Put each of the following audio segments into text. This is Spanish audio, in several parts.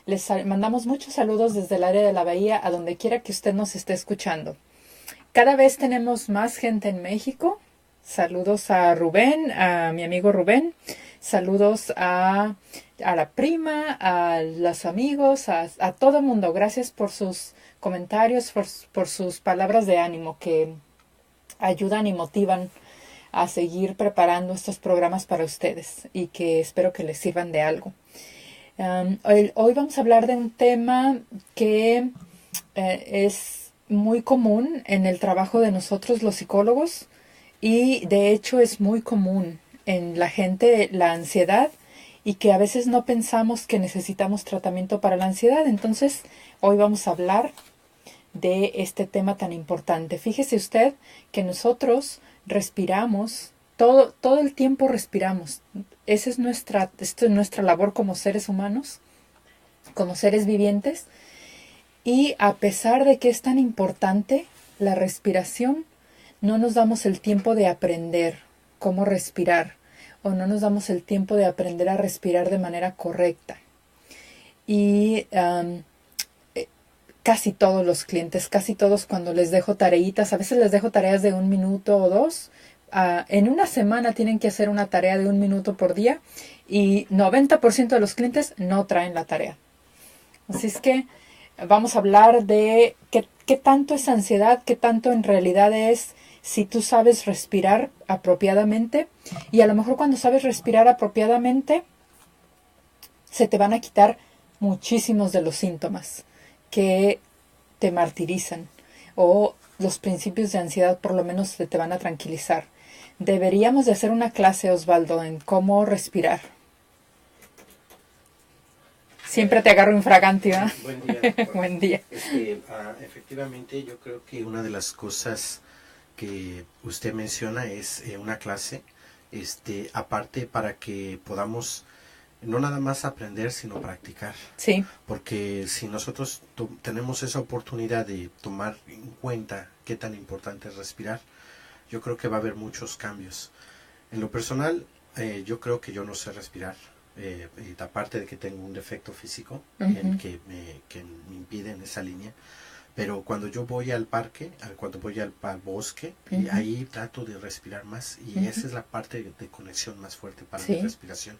Mandamos muchos saludos desde el área de la Bahía a donde quiera que usted nos esté escuchando. Cada vez tenemos más gente en México. Saludos a Rubén, a mi amigo Rubén. Saludos a la prima, a los amigos, a todo el mundo. Gracias por sus comentarios, por sus palabras de ánimo que ayudan y motivan a seguir preparando estos programas para ustedes y que espero que les sirvan de algo. Hoy vamos a hablar de un tema que es muy común en el trabajo de nosotros los psicólogos y de hecho es muy común en la gente la ansiedad y que a veces no pensamos que necesitamos tratamiento para la ansiedad. Entonces hoy vamos a hablar de este tema tan importante. Fíjese usted que nosotros respiramos, todo el tiempo respiramos. Esa es nuestra labor como seres humanos, como seres vivientes. Y a pesar de que es tan importante la respiración, no nos damos el tiempo de aprender cómo respirar o no nos damos el tiempo de aprender a respirar de manera correcta. Y casi todos los clientes, casi todos cuando les dejo tareitas, a veces les dejo tareas de 1 minuto o 2. En una semana tienen que hacer una tarea de 1 minuto por día y 90% de los clientes no traen la tarea. Así es que vamos a hablar de qué tanto es ansiedad, qué tanto en realidad es si tú sabes respirar apropiadamente. Y a lo mejor cuando sabes respirar apropiadamente, se te van a quitar muchísimos de los síntomas que te martirizan o los principios de ansiedad por lo menos se te van a tranquilizar. Deberíamos de hacer una clase, Osvaldo, en cómo respirar. Siempre te agarro infragante, ¿verdad? Buen día. Buen día. Efectivamente, yo creo que una de las cosas que usted menciona es una clase, aparte para que podamos no nada más aprender, sino practicar. Sí. Porque si nosotros tenemos esa oportunidad de tomar en cuenta qué tan importante es respirar, yo creo que va a haber muchos cambios. En lo personal, yo creo que yo no sé respirar. Aparte de que tengo un defecto físico que me impide en esa línea, pero cuando yo voy al parque, cuando voy al bosque, ahí trato de respirar más y esa es la parte de conexión más fuerte para mi respiración.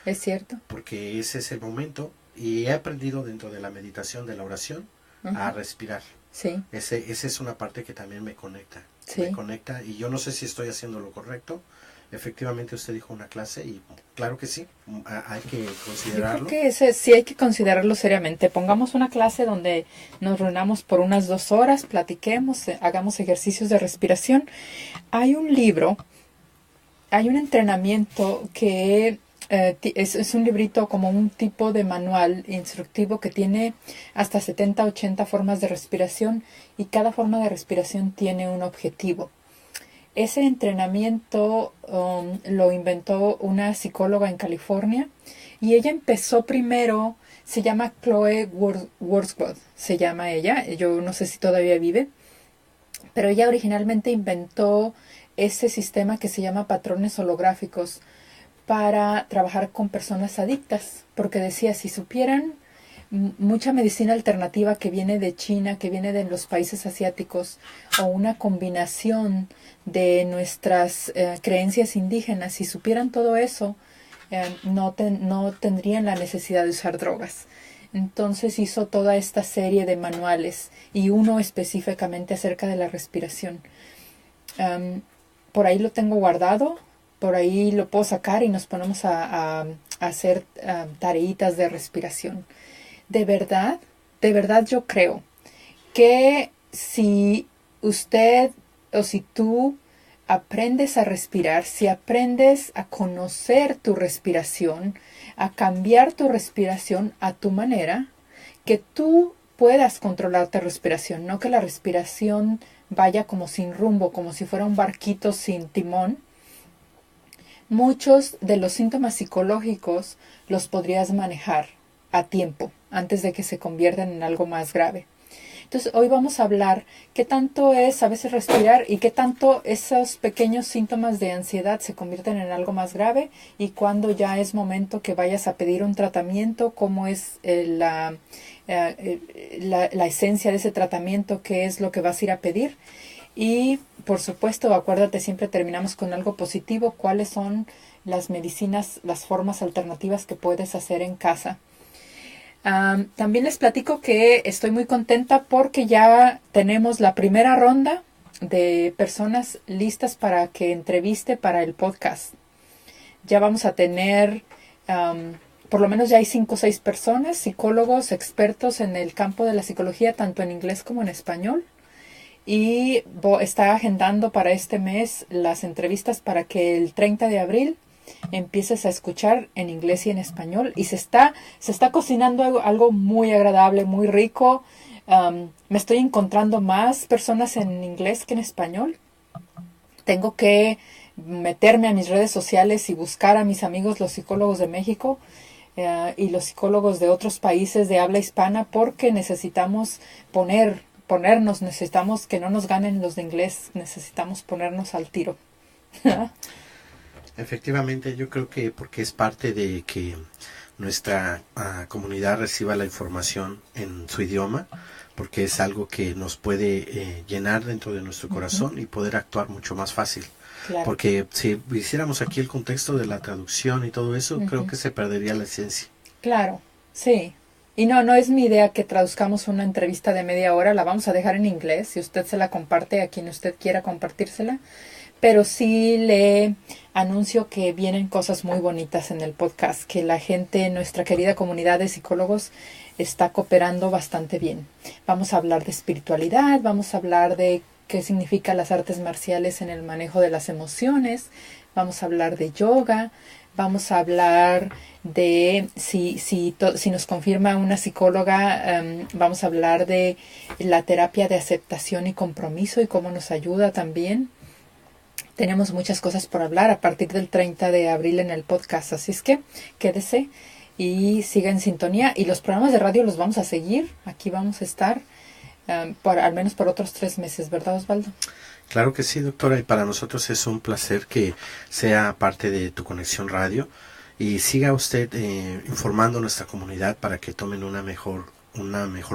Es cierto. Porque ese es el momento y he aprendido dentro de la meditación, de la oración, a respirar. Sí. Esa es una parte que también me conecta. Sí. Me conecta y yo no sé si estoy haciendo lo correcto. Efectivamente usted dijo una clase y claro que sí, hay que considerarlo. Yo creo que sí hay que considerarlo seriamente. Pongamos una clase donde nos reunamos por unas 2 horas, platiquemos, hagamos ejercicios de respiración. Hay un libro, hay un entrenamiento que es un librito como un tipo de manual instructivo que tiene hasta 70, 80 formas de respiración y cada forma de respiración tiene un objetivo. Ese entrenamiento lo inventó una psicóloga en California y ella empezó primero, se llama Chloe Wordsworth, se llama ella, yo no sé si todavía vive, pero ella originalmente inventó ese sistema que se llama patrones holográficos para trabajar con personas adictas, porque decía, si supieran mucha medicina alternativa que viene de China, que viene de los países asiáticos, o una combinación de nuestras creencias indígenas, si supieran todo eso, no tendrían la necesidad de usar drogas. Entonces hizo toda esta serie de manuales y uno específicamente acerca de la respiración. Por ahí lo tengo guardado, por ahí lo puedo sacar y nos ponemos a hacer tareitas de respiración. De verdad yo creo que si usted o si tú aprendes a respirar, si aprendes a conocer tu respiración, a cambiar tu respiración a tu manera, que tú puedas controlar tu respiración, no que la respiración vaya como sin rumbo, como si fuera un barquito sin timón. Muchos de los síntomas psicológicos los podrías manejar a tiempo, antes de que se conviertan en algo más grave. Entonces, hoy vamos a hablar qué tanto es a veces respirar y qué tanto esos pequeños síntomas de ansiedad se convierten en algo más grave y cuándo ya es momento que vayas a pedir un tratamiento, cómo es la esencia de ese tratamiento, qué es lo que vas a ir a pedir. Y, por supuesto, acuérdate, siempre terminamos con algo positivo, cuáles son las medicinas, las formas alternativas que puedes hacer en casa. También les platico que estoy muy contenta porque ya tenemos la primera ronda de personas listas para que entreviste para el podcast. Ya vamos a tener, por lo menos ya hay 5 o 6 personas, psicólogos, expertos en el campo de la psicología, tanto en inglés como en español. Y está agendando para este mes las entrevistas para que el 30 de abril empieces a escuchar en inglés y en español. Y se está cocinando algo muy agradable, muy rico. Me estoy encontrando más personas en inglés que en español. Tengo que meterme a mis redes sociales y buscar a mis amigos los psicólogos de México y los psicólogos de otros países de habla hispana, porque necesitamos ponernos, necesitamos que no nos ganen los de inglés, necesitamos ponernos al tiro. Efectivamente, yo creo que porque es parte de que nuestra comunidad reciba la información en su idioma, porque es algo que nos puede llenar dentro de nuestro corazón y poder actuar mucho más fácil. Claro. Porque si hiciéramos aquí el contexto de la traducción y todo eso, creo que se perdería la esencia. Claro, sí. Y no es mi idea que traduzcamos una entrevista de media hora, la vamos a dejar en inglés, si usted se la comparte a quien usted quiera compartírsela, pero sí le anuncio que vienen cosas muy bonitas en el podcast, que la gente, nuestra querida comunidad de psicólogos, está cooperando bastante bien. Vamos a hablar de espiritualidad, vamos a hablar de qué significan las artes marciales en el manejo de las emociones, vamos a hablar de yoga, vamos a hablar de, si nos confirma una psicóloga, vamos a hablar de la terapia de aceptación y compromiso y cómo nos ayuda también. Tenemos muchas cosas por hablar a partir del 30 de abril en el podcast, así es que quédese y siga en sintonía. Y los programas de radio los vamos a seguir, aquí vamos a estar al menos por otros 3 meses, ¿verdad, Osvaldo? Claro que sí, doctora, y para nosotros es un placer que sea parte de tu conexión radio y siga usted informando a nuestra comunidad para que tomen una mejor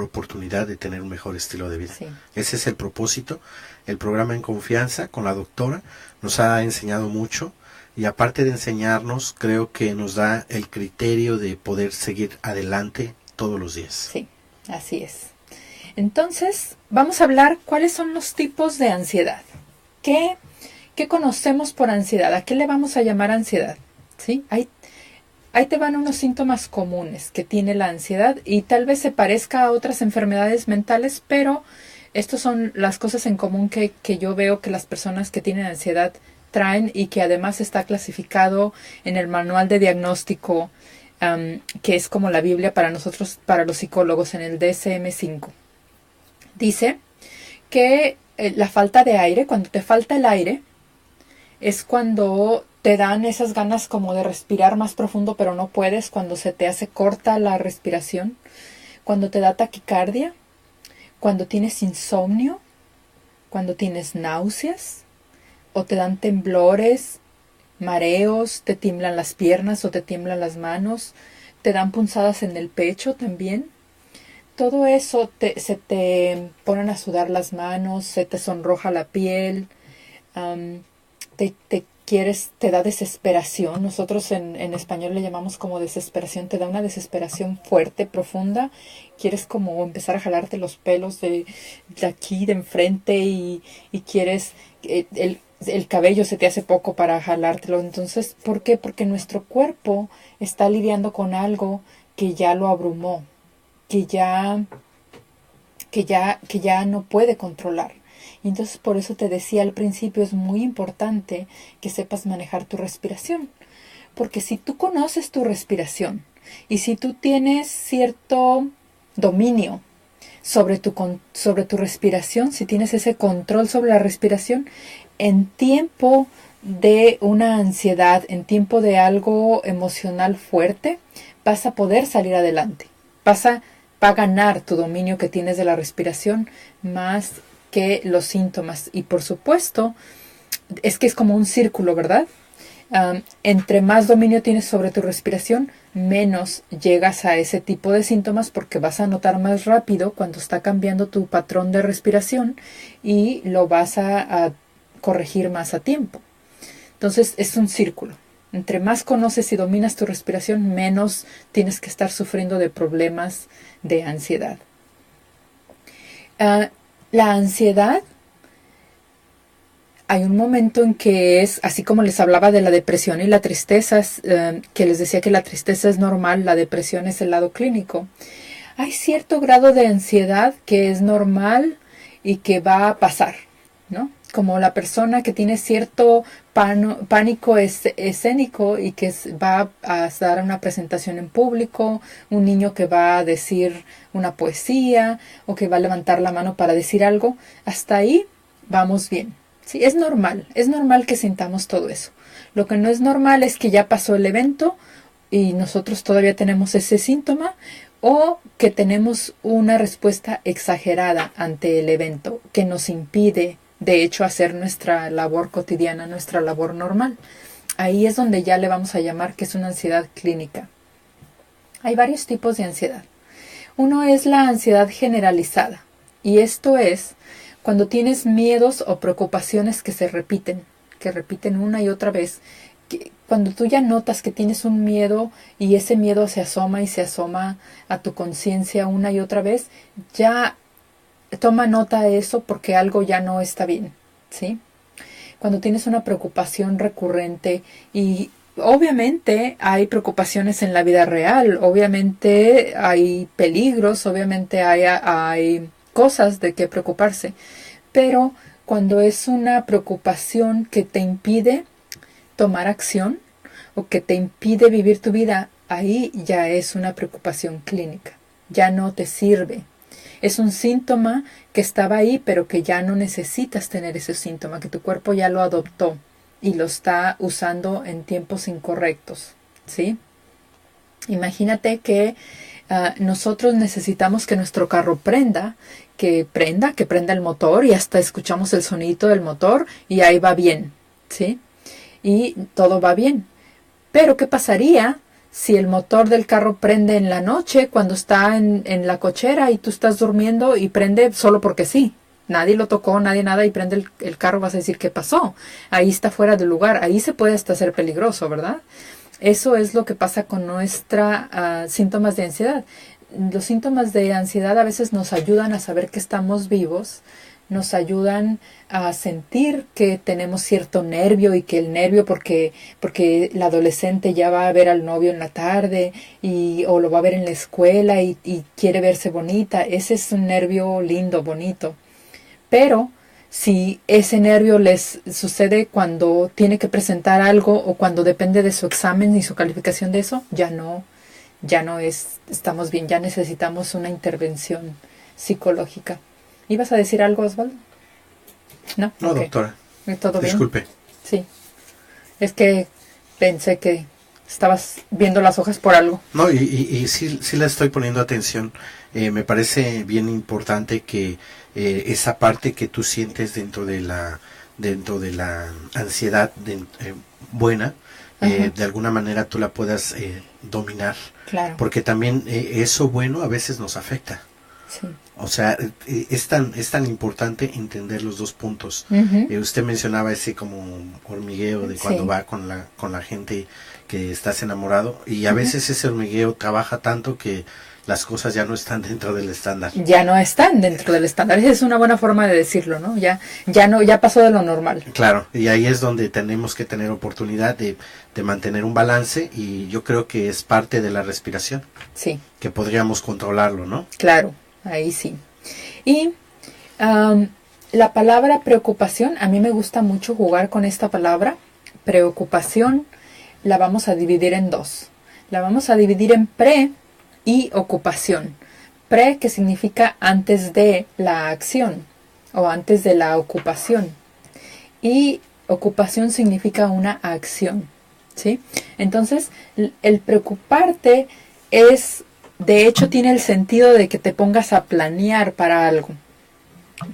oportunidad de tener un mejor estilo de vida. Sí. Ese es el propósito. El programa En Confianza con la doctora nos ha enseñado mucho y aparte de enseñarnos, creo que nos da el criterio de poder seguir adelante todos los días. Sí, así es. Entonces, vamos a hablar cuáles son los tipos de ansiedad. ¿Qué conocemos por ansiedad? ¿A qué le vamos a llamar ansiedad? ¿Sí? Ahí te van unos síntomas comunes que tiene la ansiedad y tal vez se parezca a otras enfermedades mentales, pero estas son las cosas en común que yo veo que las personas que tienen ansiedad traen y que además está clasificado en el manual de diagnóstico, que es como la Biblia para nosotros, para los psicólogos, en el DSM-5. Dice que la falta de aire, cuando te falta el aire, es cuando te dan esas ganas como de respirar más profundo, pero no puedes, cuando se te hace corta la respiración, cuando te da taquicardia, cuando tienes insomnio, cuando tienes náuseas, o te dan temblores, mareos, te tiemblan las piernas o te tiemblan las manos, te dan punzadas en el pecho también. Todo eso se te ponen a sudar las manos, se te sonroja la piel, te da desesperación. Nosotros en español le llamamos como desesperación, te da una desesperación fuerte, profunda. Quieres como empezar a jalarte los pelos de aquí, de enfrente y quieres, el cabello se te hace poco para jalártelo. Entonces, ¿por qué? Porque nuestro cuerpo está lidiando con algo que ya lo abrumó, que ya no puede controlar. Y entonces por eso te decía al principio, es muy importante que sepas manejar tu respiración. Porque si tú conoces tu respiración y si tú tienes cierto dominio sobre tu respiración, si tienes ese control sobre la respiración, en tiempo de una ansiedad, en tiempo de algo emocional fuerte, vas a poder salir adelante. Vas a va a ganar tu dominio que tienes de la respiración más que los síntomas. Y por supuesto, es que es como un círculo, ¿verdad? Entre más dominio tienes sobre tu respiración, menos llegas a ese tipo de síntomas porque vas a notar más rápido cuando está cambiando tu patrón de respiración y lo vas a corregir más a tiempo. Entonces es un círculo. Entre más conoces y dominas tu respiración, menos tienes que estar sufriendo de problemas de ansiedad. La ansiedad, hay un momento en que es, así como les hablaba de la depresión y la tristeza, que les decía que la tristeza es normal, la depresión es el lado clínico. Hay cierto grado de ansiedad que es normal y que va a pasar, ¿no? Como la persona que tiene cierto pánico escénico y que va a dar una presentación en público, un niño que va a decir una poesía o que va a levantar la mano para decir algo, hasta ahí vamos bien. Sí, es normal que sintamos todo eso. Lo que no es normal es que ya pasó el evento y nosotros todavía tenemos ese síntoma o que tenemos una respuesta exagerada ante el evento que nos impide de hecho hacer nuestra labor cotidiana, nuestra labor normal. Ahí es donde ya le vamos a llamar que es una ansiedad clínica. Hay varios tipos de ansiedad. Uno es la ansiedad generalizada y esto es cuando tienes miedos o preocupaciones que se repiten una y otra vez. Cuando tú ya notas que tienes un miedo y ese miedo se asoma y se asoma a tu conciencia una y otra vez, ya toma nota de eso porque algo ya no está bien, ¿sí? Cuando tienes una preocupación recurrente y obviamente hay preocupaciones en la vida real, obviamente hay peligros, obviamente hay cosas de qué preocuparse, pero cuando es una preocupación que te impide tomar acción o que te impide vivir tu vida, ahí ya es una preocupación clínica, ya no te sirve. Es un síntoma que estaba ahí, pero que ya no necesitas tener ese síntoma, que tu cuerpo ya lo adoptó y lo está usando en tiempos incorrectos, ¿sí? Imagínate que nosotros necesitamos que nuestro carro prenda el motor y hasta escuchamos el sonidito del motor y ahí va bien, ¿sí? Y todo va bien. Pero ¿qué pasaría si el motor del carro prende en la noche cuando está en la cochera y tú estás durmiendo y prende solo porque sí? Nadie lo tocó, nadie nada y prende el carro, vas a decir ¿qué pasó? Ahí está fuera de lugar, ahí se puede hasta ser peligroso, ¿verdad? Eso es lo que pasa con nuestra síntomas de ansiedad. Los síntomas de ansiedad a veces nos ayudan a saber que estamos vivos, nos ayudan a sentir que tenemos cierto nervio y que el nervio porque la adolescente ya va a ver al novio en la tarde o lo va a ver en la escuela y quiere verse bonita. Ese es un nervio lindo, bonito. Pero si ese nervio les sucede cuando tiene que presentar algo o cuando depende de su examen y su calificación de eso, ya no estamos bien, ya necesitamos una intervención psicológica. ¿Ibas a decir algo, Osvaldo? No, no, okay. Doctora. ¿Todo bien? Disculpe. Sí. Es que pensé que estabas viendo las hojas por algo. No, y sí le estoy poniendo atención. Me parece bien importante que esa parte que tú sientes dentro de la ansiedad buena, de alguna manera tú la puedas dominar. Claro. Porque también eso bueno a veces nos afecta. Sí. O sea, es tan importante entender los dos puntos. Usted mencionaba ese como hormigueo de cuando va con la gente que estás enamorado y a veces ese hormigueo trabaja tanto que las cosas ya no están dentro del estándar. Ya no están dentro del estándar. Esa es una buena forma de decirlo, ¿no? Ya pasó de lo normal. Claro, y ahí es donde tenemos que tener oportunidad de mantener un balance y yo creo que es parte de la respiración. Sí. Que podríamos controlarlo, ¿no? Claro, ahí sí. Y la palabra preocupación, a mí me gusta mucho jugar con esta palabra. Preocupación la vamos a dividir en dos. La vamos a dividir en pre y ocupación. Pre, que significa antes de la acción o antes de la ocupación. Y ocupación significa una acción, ¿sí? Entonces, el preocuparte es de hecho tiene el sentido de que te pongas a planear para algo.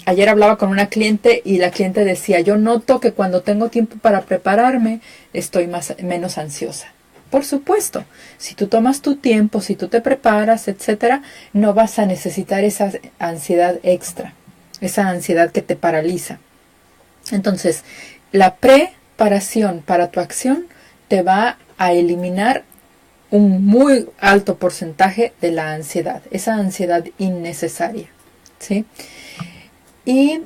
Ayer hablaba con una cliente y la cliente decía, yo noto que cuando tengo tiempo para prepararme, estoy menos ansiosa. Por supuesto, si tú tomas tu tiempo, si tú te preparas, etcétera, no vas a necesitar esa ansiedad extra, esa ansiedad que te paraliza. Entonces, la preparación para tu acción te va a eliminar un muy alto porcentaje de la ansiedad, esa ansiedad innecesaria, ¿sí? Y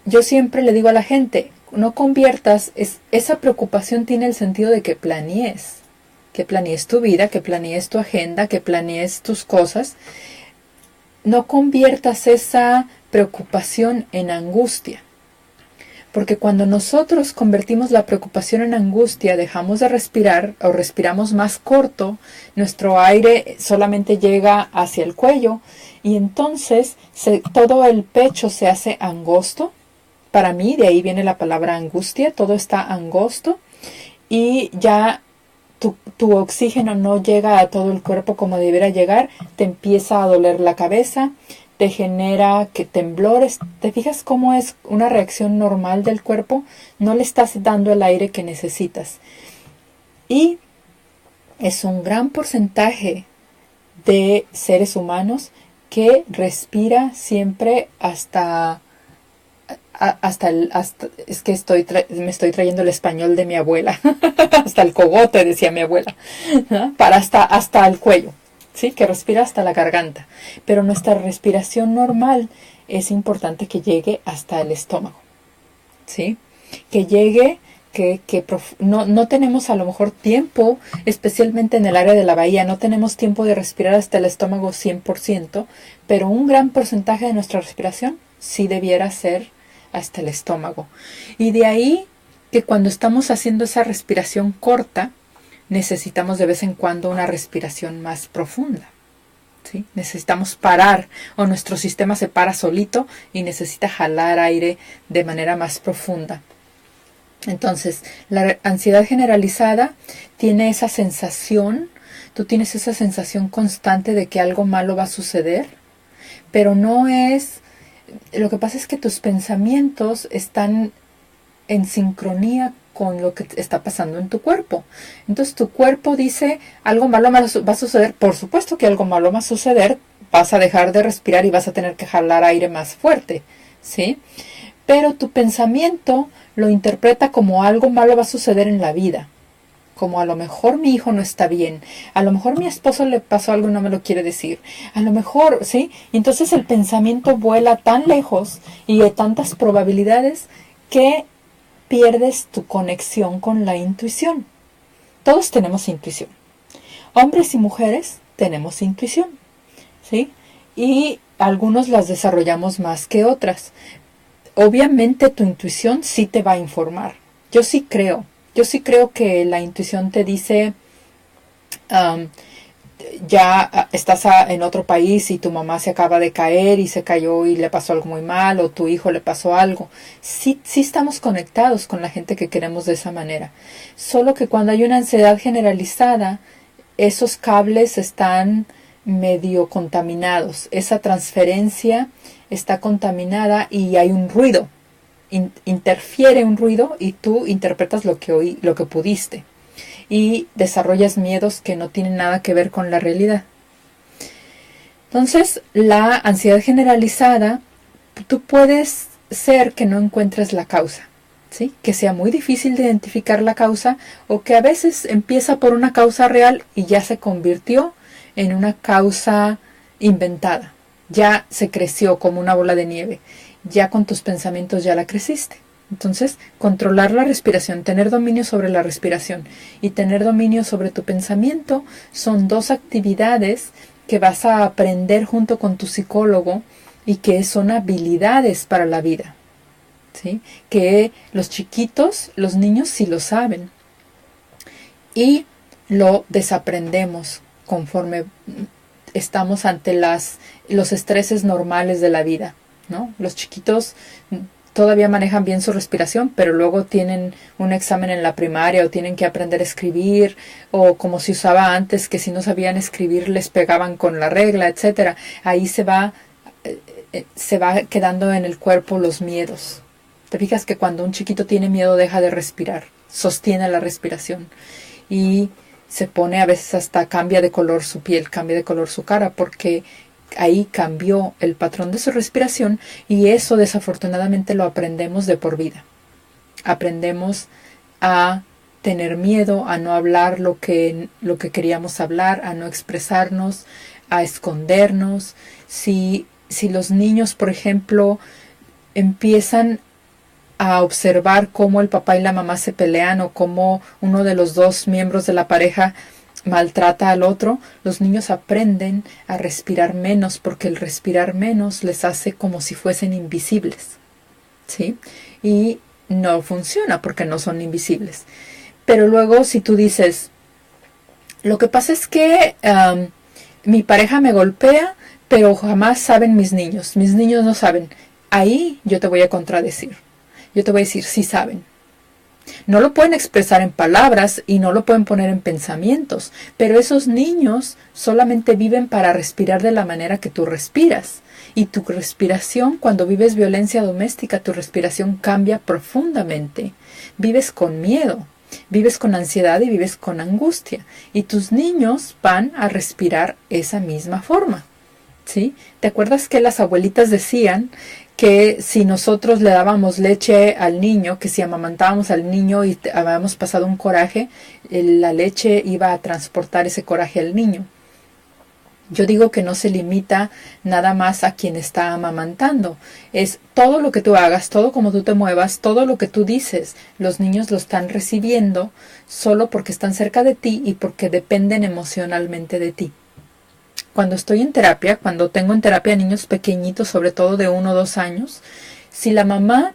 yo siempre le digo a la gente, no conviertas, esa preocupación tiene el sentido de que planees tu vida, que planees tu agenda, que planees tus cosas. No conviertas esa preocupación en angustia. Porque cuando nosotros convertimos la preocupación en angustia, dejamos de respirar o respiramos más corto, nuestro aire solamente llega hacia el cuello y entonces todo el pecho se hace angosto. Para mí, de ahí viene la palabra angustia, todo está angosto y ya tu oxígeno no llega a todo el cuerpo como debiera llegar, te empieza a doler la cabeza, te genera que temblores. ¿Te fijas cómo es una reacción normal del cuerpo? No le estás dando el aire que necesitas. Y es un gran porcentaje de seres humanos que respira siempre hasta es que me estoy trayendo el español de mi abuela, hasta el cogote, decía mi abuela, ¿no? Para hasta el cuello, ¿sí? Que respira hasta la garganta. Pero nuestra respiración normal es importante que llegue hasta el estómago, ¿sí? Que llegue, no tenemos a lo mejor tiempo, especialmente en el área de la bahía, no tenemos tiempo de respirar hasta el estómago 100%, pero un gran porcentaje de nuestra respiración sí debiera ser hasta el estómago. Y de ahí que cuando estamos haciendo esa respiración corta, necesitamos de vez en cuando una respiración más profunda, ¿sí? Necesitamos parar o nuestro sistema se para solito y necesita jalar aire de manera más profunda. Entonces, la ansiedad generalizada tiene esa sensación, tú tienes esa sensación constante de que algo malo va a suceder, pero no es. Lo que pasa es que tus pensamientos están en sincronía con lo que está pasando en tu cuerpo. Entonces tu cuerpo dice, algo malo va a suceder. Por supuesto que algo malo va a suceder. Vas a dejar de respirar y vas a tener que jalar aire más fuerte, ¿sí? Pero tu pensamiento lo interpreta como algo malo va a suceder en la vida. Como a lo mejor mi hijo no está bien, a lo mejor mi esposo le pasó algo y no me lo quiere decir, a lo mejor, ¿sí? Y entonces el pensamiento vuela tan lejos y de tantas probabilidades que pierdes tu conexión con la intuición. Todos tenemos intuición. Hombres y mujeres tenemos intuición, ¿sí? Y algunos las desarrollamos más que otras. Obviamente tu intuición sí te va a informar. Yo sí creo que la intuición te dice, ya estás en otro país y tu mamá se acaba de caer y se cayó y le pasó algo muy mal, o tu hijo le pasó algo. Sí estamos conectados con la gente que queremos de esa manera. Solo que cuando hay una ansiedad generalizada, esos cables están medio contaminados. Esa transferencia está contaminada y hay un ruido. Interfiere un ruido y tú interpretas lo que pudiste y desarrollas miedos que no tienen nada que ver con la realidad. Entonces, la ansiedad generalizada, tú puedes ser que no encuentres la causa, ¿sí? Que sea muy difícil de identificar la causa o que a veces empieza por una causa real y ya se convirtió en una causa inventada. Ya se creció como una bola de nieve. Ya con tus pensamientos ya la creciste. Entonces, controlar la respiración, tener dominio sobre la respiración y tener dominio sobre tu pensamiento son dos actividades que vas a aprender junto con tu psicólogo y que son habilidades para la vida, ¿sí? Que los chiquitos, los niños sí lo saben y lo desaprendemos conforme estamos ante los estreses normales de la vida, ¿no? Los chiquitos todavía manejan bien su respiración, pero luego tienen un examen en la primaria o tienen que aprender a escribir, o como se usaba antes, que si no sabían escribir les pegaban con la regla, etcétera. Ahí se va quedando en el cuerpo los miedos. Te fijas que cuando un chiquito tiene miedo deja de respirar, sostiene la respiración y se pone, a veces hasta cambia de color su piel, cambia de color su cara, porque ahí cambió el patrón de su respiración, y eso desafortunadamente lo aprendemos de por vida. Aprendemos a tener miedo, a no hablar lo que queríamos hablar, a no expresarnos, a escondernos. Si los niños, por ejemplo, empiezan a observar cómo el papá y la mamá se pelean, o cómo uno de los dos miembros de la pareja maltrata al otro, los niños aprenden a respirar menos, porque el respirar menos les hace como si fuesen invisibles, ¿sí? Y no funciona porque no son invisibles. Pero luego, si tú dices, lo que pasa es que mi pareja me golpea, pero jamás saben mis niños no saben, ahí yo te voy a contradecir. Yo te voy a decir, sí saben. No lo pueden expresar en palabras y no lo pueden poner en pensamientos, pero esos niños solamente viven para respirar de la manera que tú respiras. Y tu respiración, cuando vives violencia doméstica, tu respiración cambia profundamente. Vives con miedo, vives con ansiedad y vives con angustia. Y tus niños van a respirar esa misma forma, ¿sí? ¿Te acuerdas que las abuelitas decían que si nosotros le dábamos leche al niño, que si amamantábamos al niño y habíamos pasado un coraje, la leche iba a transportar ese coraje al niño? Yo digo que no se limita nada más a quien está amamantando. Es todo lo que tú hagas, todo como tú te muevas, todo lo que tú dices. Los niños lo están recibiendo solo porque están cerca de ti y porque dependen emocionalmente de ti. Cuando estoy en terapia, cuando tengo en terapia niños pequeñitos, sobre todo de 1 o 2 años, si la mamá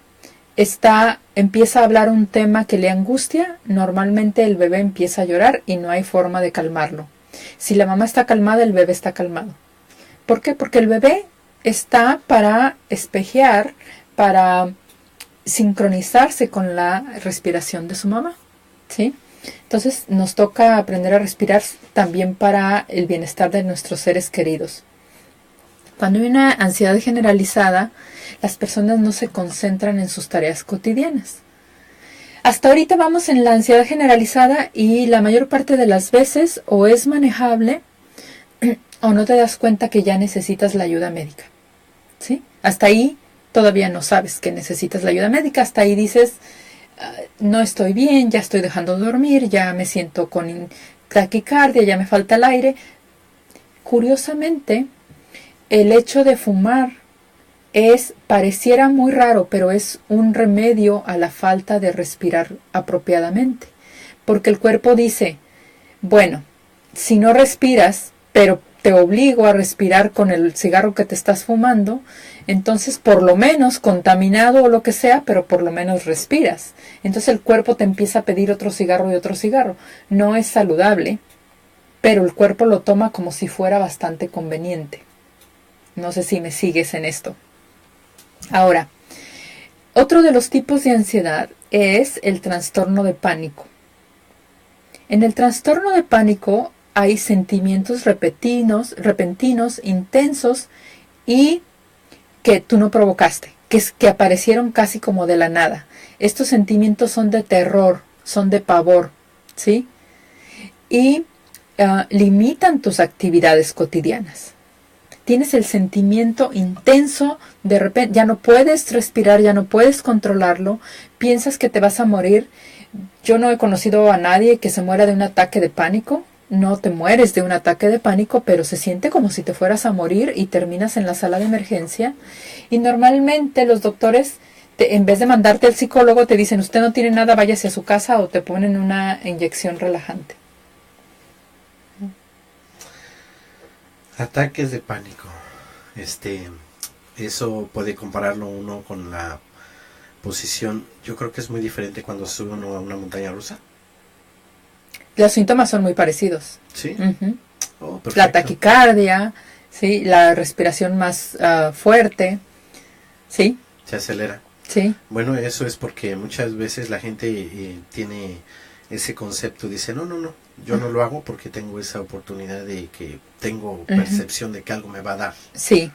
empieza a hablar un tema que le angustia, normalmente el bebé empieza a llorar y no hay forma de calmarlo. Si la mamá está calmada, el bebé está calmado. ¿Por qué? Porque el bebé está para espejear, para sincronizarse con la respiración de su mamá, ¿sí? Entonces nos toca aprender a respirar también para el bienestar de nuestros seres queridos. Cuando hay una ansiedad generalizada, las personas no se concentran en sus tareas cotidianas. Hasta ahorita vamos en la ansiedad generalizada y la mayor parte de las veces o es manejable o no te das cuenta que ya necesitas la ayuda médica, ¿sí? Hasta ahí todavía no sabes que necesitas la ayuda médica, hasta ahí dices, no estoy bien, ya estoy dejando de dormir, ya me siento con taquicardia, ya me falta el aire. Curiosamente, el hecho de fumar pareciera muy raro, pero es un remedio a la falta de respirar apropiadamente. Porque el cuerpo dice, bueno, si no respiras, pero te obligo a respirar con el cigarro que te estás fumando, entonces por lo menos contaminado o lo que sea, pero por lo menos respiras. Entonces el cuerpo te empieza a pedir otro cigarro y otro cigarro. No es saludable, pero el cuerpo lo toma como si fuera bastante conveniente. No sé si me sigues en esto. Ahora, otro de los tipos de ansiedad es el trastorno de pánico. En el trastorno de pánico hay sentimientos repentinos, intensos y que tú no provocaste, que aparecieron casi como de la nada. Estos sentimientos son de terror, son de pavor, ¿sí? Y limitan tus actividades cotidianas. Tienes el sentimiento intenso, de repente ya no puedes respirar, ya no puedes controlarlo, piensas que te vas a morir. Yo no he conocido a nadie que se muera de un ataque de pánico. No te mueres de un ataque de pánico, pero se siente como si te fueras a morir y terminas en la sala de emergencia. Y normalmente los doctores, en vez de mandarte al psicólogo, te dicen, usted no tiene nada, váyase a su casa, o te ponen una inyección relajante. Ataques de pánico. Eso puede compararlo uno con la posición. Yo creo que es muy diferente cuando sube uno a una montaña rusa. Los síntomas son muy parecidos. Sí. Uh-huh. Oh, la taquicardia, ¿sí? La respiración más fuerte, ¿sí? Se acelera. Sí. Bueno, eso es porque muchas veces la gente tiene ese concepto, dice, no, no, no, yo no lo hago porque tengo esa oportunidad de que tengo percepción de que algo me va a dar. Sí,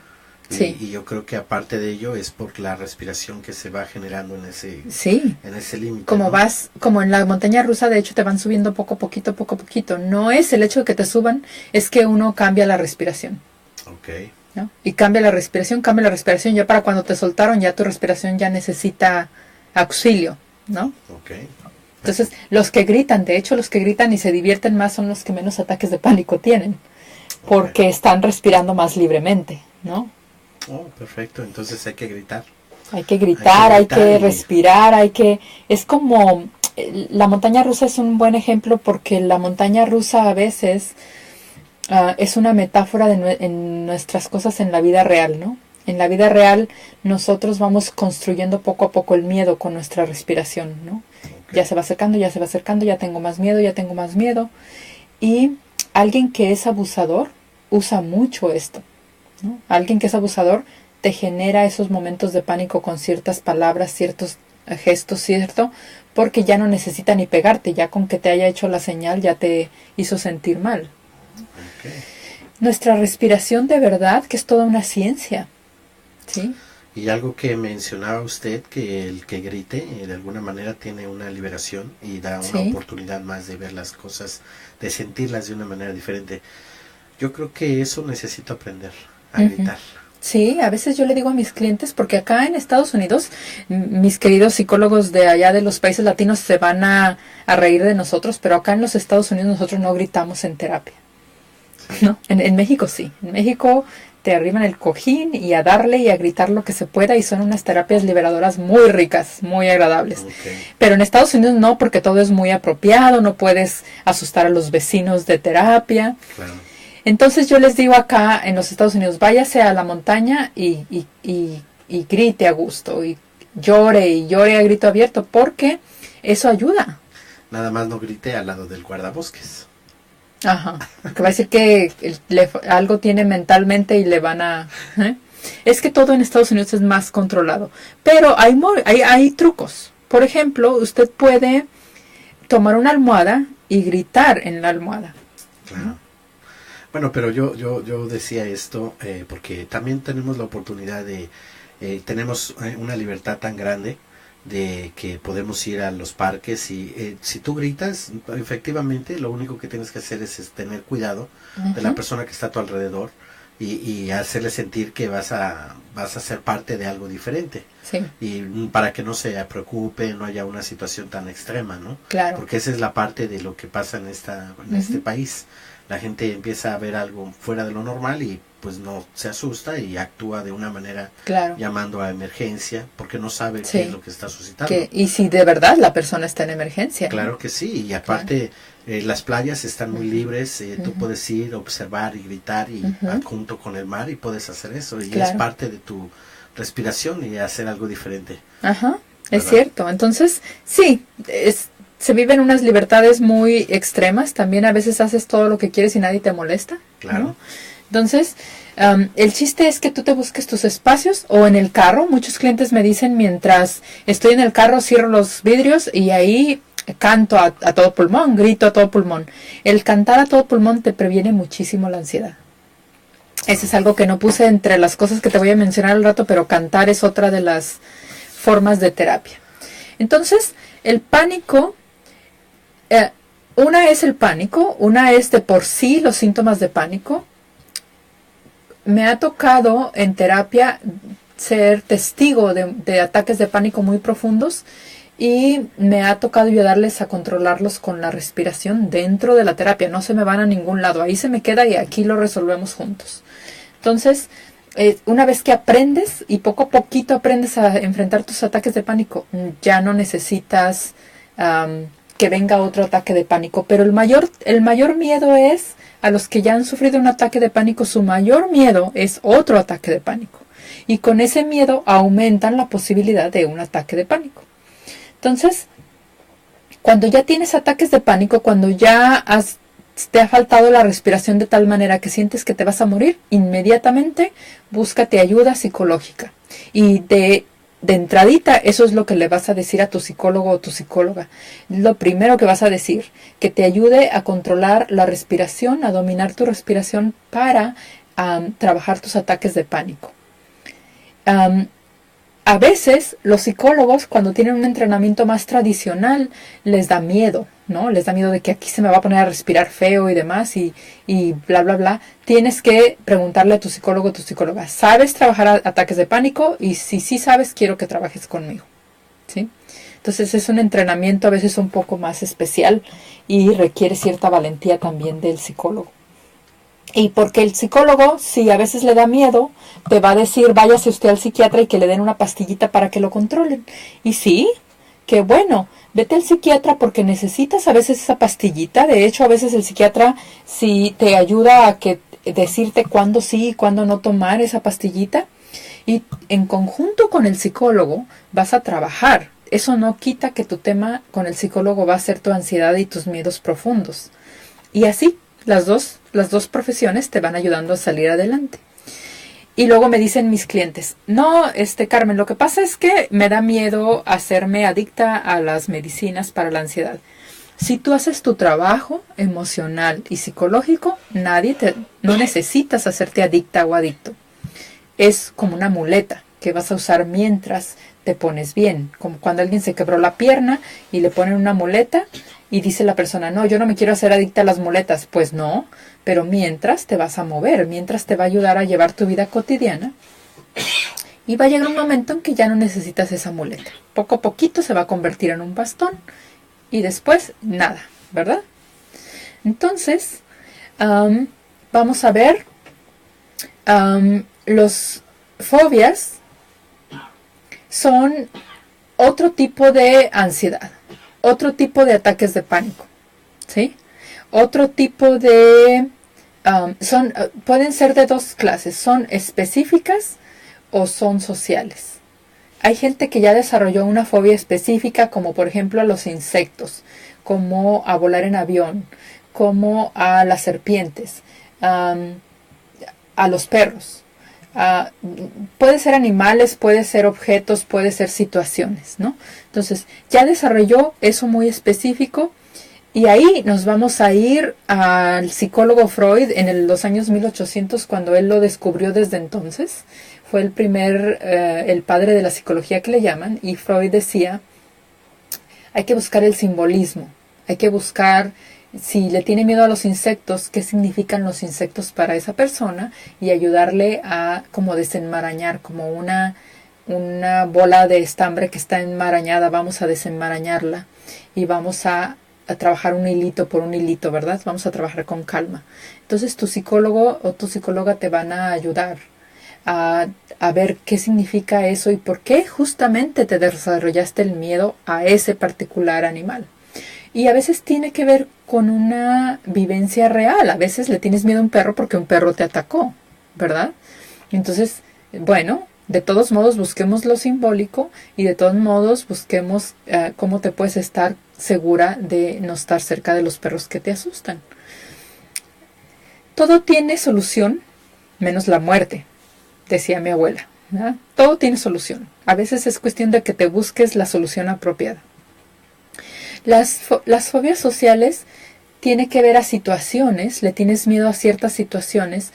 sí. Y yo creo que aparte de ello es por la respiración que se va generando en ese límite. Como ¿no? vas, como en la montaña rusa, de hecho te van subiendo poco a poquito, poco a poquito. No es el hecho de que te suban, es que uno cambia la respiración. Ok. ¿No? Y cambia la respiración, ya para cuando te soltaron, ya tu respiración ya necesita auxilio, ¿no? Ok. Entonces, los que gritan, de hecho, los que gritan y se divierten más son los que menos ataques de pánico tienen, porque están respirando más libremente, ¿no? Oh, perfecto. Entonces hay que gritar. Hay que gritar, hay que respirar, es como, la montaña rusa es un buen ejemplo porque la montaña rusa a veces es una metáfora en nuestras cosas en la vida real, ¿no? En la vida real nosotros vamos construyendo poco a poco el miedo con nuestra respiración, ¿no? Okay. Ya se va acercando, ya tengo más miedo. Y alguien que es abusador usa mucho esto, ¿no? Alguien que es abusador te genera esos momentos de pánico con ciertas palabras, ciertos gestos, ¿cierto? Porque ya no necesita ni pegarte, ya con que te haya hecho la señal ya te hizo sentir mal. Okay. Nuestra respiración de verdad que es toda una ciencia, ¿sí? Y algo que mencionaba usted, que el que grite de alguna manera tiene una liberación y da una oportunidad más de ver las cosas, de sentirlas de una manera diferente. Yo creo que eso necesito aprender a gritar. Sí, a veces yo le digo a mis clientes, porque acá en Estados Unidos, mis queridos psicólogos de allá de los países latinos se van a reír de nosotros, pero acá en los Estados Unidos nosotros no gritamos en terapia. ¿No? En México sí. En México te arriban el cojín y a darle y a gritar lo que se pueda y son unas terapias liberadoras muy ricas, muy agradables. Okay. Pero en Estados Unidos no, porque todo es muy apropiado, no puedes asustar a los vecinos de terapia. Claro. Entonces yo les digo acá en los Estados Unidos, váyase a la montaña y grite a gusto y llore a grito abierto, porque eso ayuda. Nada más no grite al lado del guardabosques. Ajá, porque va a decir que algo tiene mentalmente y le van a... Es que todo en Estados Unidos es más controlado. Pero hay trucos. Por ejemplo, usted puede tomar una almohada y gritar en la almohada. Claro. Bueno, pero yo decía esto porque también tenemos la oportunidad de... tenemos una libertad tan grande de que podemos ir a los parques y si tú gritas, efectivamente lo único que tienes que hacer es tener cuidado de la persona que está a tu alrededor y hacerle sentir que vas a ser parte de algo diferente. Sí. Y para que no se preocupe, no haya una situación tan extrema, ¿no? Claro. Porque esa es la parte de lo que pasa en este país. La gente empieza a ver algo fuera de lo normal y pues no se asusta y actúa de una manera llamando a emergencia porque no sabe qué es lo que está suscitando. Y si de verdad la persona está en emergencia. Claro que sí, y aparte las playas están muy libres, tú puedes ir, observar y gritar y junto con el mar y puedes hacer eso y es parte de tu respiración y hacer algo diferente. Ajá, es cierto. Entonces, sí, se viven unas libertades muy extremas. También a veces haces todo lo que quieres y nadie te molesta. Claro. ¿No? Entonces, el chiste es que tú te busques tus espacios o en el carro. Muchos clientes me dicen mientras estoy en el carro cierro los vidrios y ahí canto a todo pulmón, grito a todo pulmón. El cantar a todo pulmón te previene muchísimo la ansiedad. Ese es algo que no puse entre las cosas que te voy a mencionar al rato, pero cantar es otra de las formas de terapia. Entonces, el pánico... una es el pánico, una es de por sí los síntomas de pánico. Me ha tocado en terapia ser testigo de ataques de pánico muy profundos y me ha tocado ayudarles a controlarlos con la respiración dentro de la terapia. No se me van a ningún lado, ahí se me queda y aquí lo resolvemos juntos. Entonces, una vez que aprendes y poco a poquito aprendes a enfrentar tus ataques de pánico, ya no necesitas... que venga otro ataque de pánico, pero el mayor miedo es a los que ya han sufrido un ataque de pánico, su mayor miedo es otro ataque de pánico y con ese miedo aumentan la posibilidad de un ataque de pánico. Entonces, cuando ya tienes ataques de pánico, cuando ya te ha faltado la respiración de tal manera que sientes que te vas a morir, inmediatamente búscate ayuda psicológica y de entradita, eso es lo que le vas a decir a tu psicólogo o tu psicóloga. Lo primero que vas a decir, que te ayude a controlar la respiración, a dominar tu respiración para trabajar tus ataques de pánico. A veces los psicólogos, cuando tienen un entrenamiento más tradicional, les da miedo, ¿no? Les da miedo de que aquí se me va a poner a respirar feo y demás y bla, bla, bla. Tienes que preguntarle a tu psicólogo o tu psicóloga, ¿sabes trabajar ataques de pánico? Y si sí sabes, quiero que trabajes conmigo, ¿sí? Entonces es un entrenamiento a veces un poco más especial y requiere cierta valentía también del psicólogo. Y porque el psicólogo, si a veces le da miedo, te va a decir, váyase usted al psiquiatra y que le den una pastillita para que lo controlen. Y sí, que bueno, vete al psiquiatra porque necesitas a veces esa pastillita. De hecho, a veces el psiquiatra sí te ayuda a decirte cuándo sí y cuándo no tomar esa pastillita. Y en conjunto con el psicólogo vas a trabajar. Eso no quita que tu tema con el psicólogo va a ser tu ansiedad y tus miedos profundos. Y así, las dos profesiones te van ayudando a salir adelante. Y luego me dicen mis clientes, no, Carmen, lo que pasa es que me da miedo hacerme adicta a las medicinas para la ansiedad. Si tú haces tu trabajo emocional y psicológico, no necesitas hacerte adicta o adicto. Es como una muleta que vas a usar mientras te pones bien. Como cuando alguien se quebró la pierna y le ponen una muleta y dice la persona, no, yo no me quiero hacer adicta a las muletas. Pues no, pero mientras te vas a mover, mientras te va a ayudar a llevar tu vida cotidiana. Y va a llegar un momento en que ya no necesitas esa muleta. Poco a poquito se va a convertir en un bastón y después nada, ¿verdad? Entonces, vamos a ver los fobias son otro tipo de ansiedad, otro tipo de ataques de pánico, ¿sí? Otro tipo de... pueden ser de dos clases, son específicas o son sociales. Hay gente que ya desarrolló una fobia específica, como por ejemplo a los insectos, como a volar en avión, como a las serpientes, a los perros. Puede ser animales, puede ser objetos, puede ser situaciones, ¿no? Entonces, ya desarrolló eso muy específico y ahí nos vamos a ir al psicólogo Freud en los años 1800, cuando él lo descubrió desde entonces. Fue el padre de la psicología que le llaman, y Freud decía, hay que buscar el simbolismo, hay que buscar... Si le tiene miedo a los insectos, ¿qué significan los insectos para esa persona? Y ayudarle a como desenmarañar, como una bola de estambre que está enmarañada, vamos a desenmarañarla y vamos a trabajar un hilito por un hilito, ¿verdad? Vamos a trabajar con calma. Entonces tu psicólogo o tu psicóloga te van a ayudar a ver qué significa eso y por qué justamente te desarrollaste el miedo a ese particular animal. Y a veces tiene que ver con una vivencia real. A veces le tienes miedo a un perro porque un perro te atacó, ¿verdad? Entonces, bueno, de todos modos busquemos lo simbólico y de todos modos busquemos cómo te puedes estar segura de no estar cerca de los perros que te asustan. Todo tiene solución, menos la muerte, decía mi abuela, ¿verdad? Todo tiene solución. A veces es cuestión de que te busques la solución apropiada. Las fobias sociales tienen que ver a situaciones, le tienes miedo a ciertas situaciones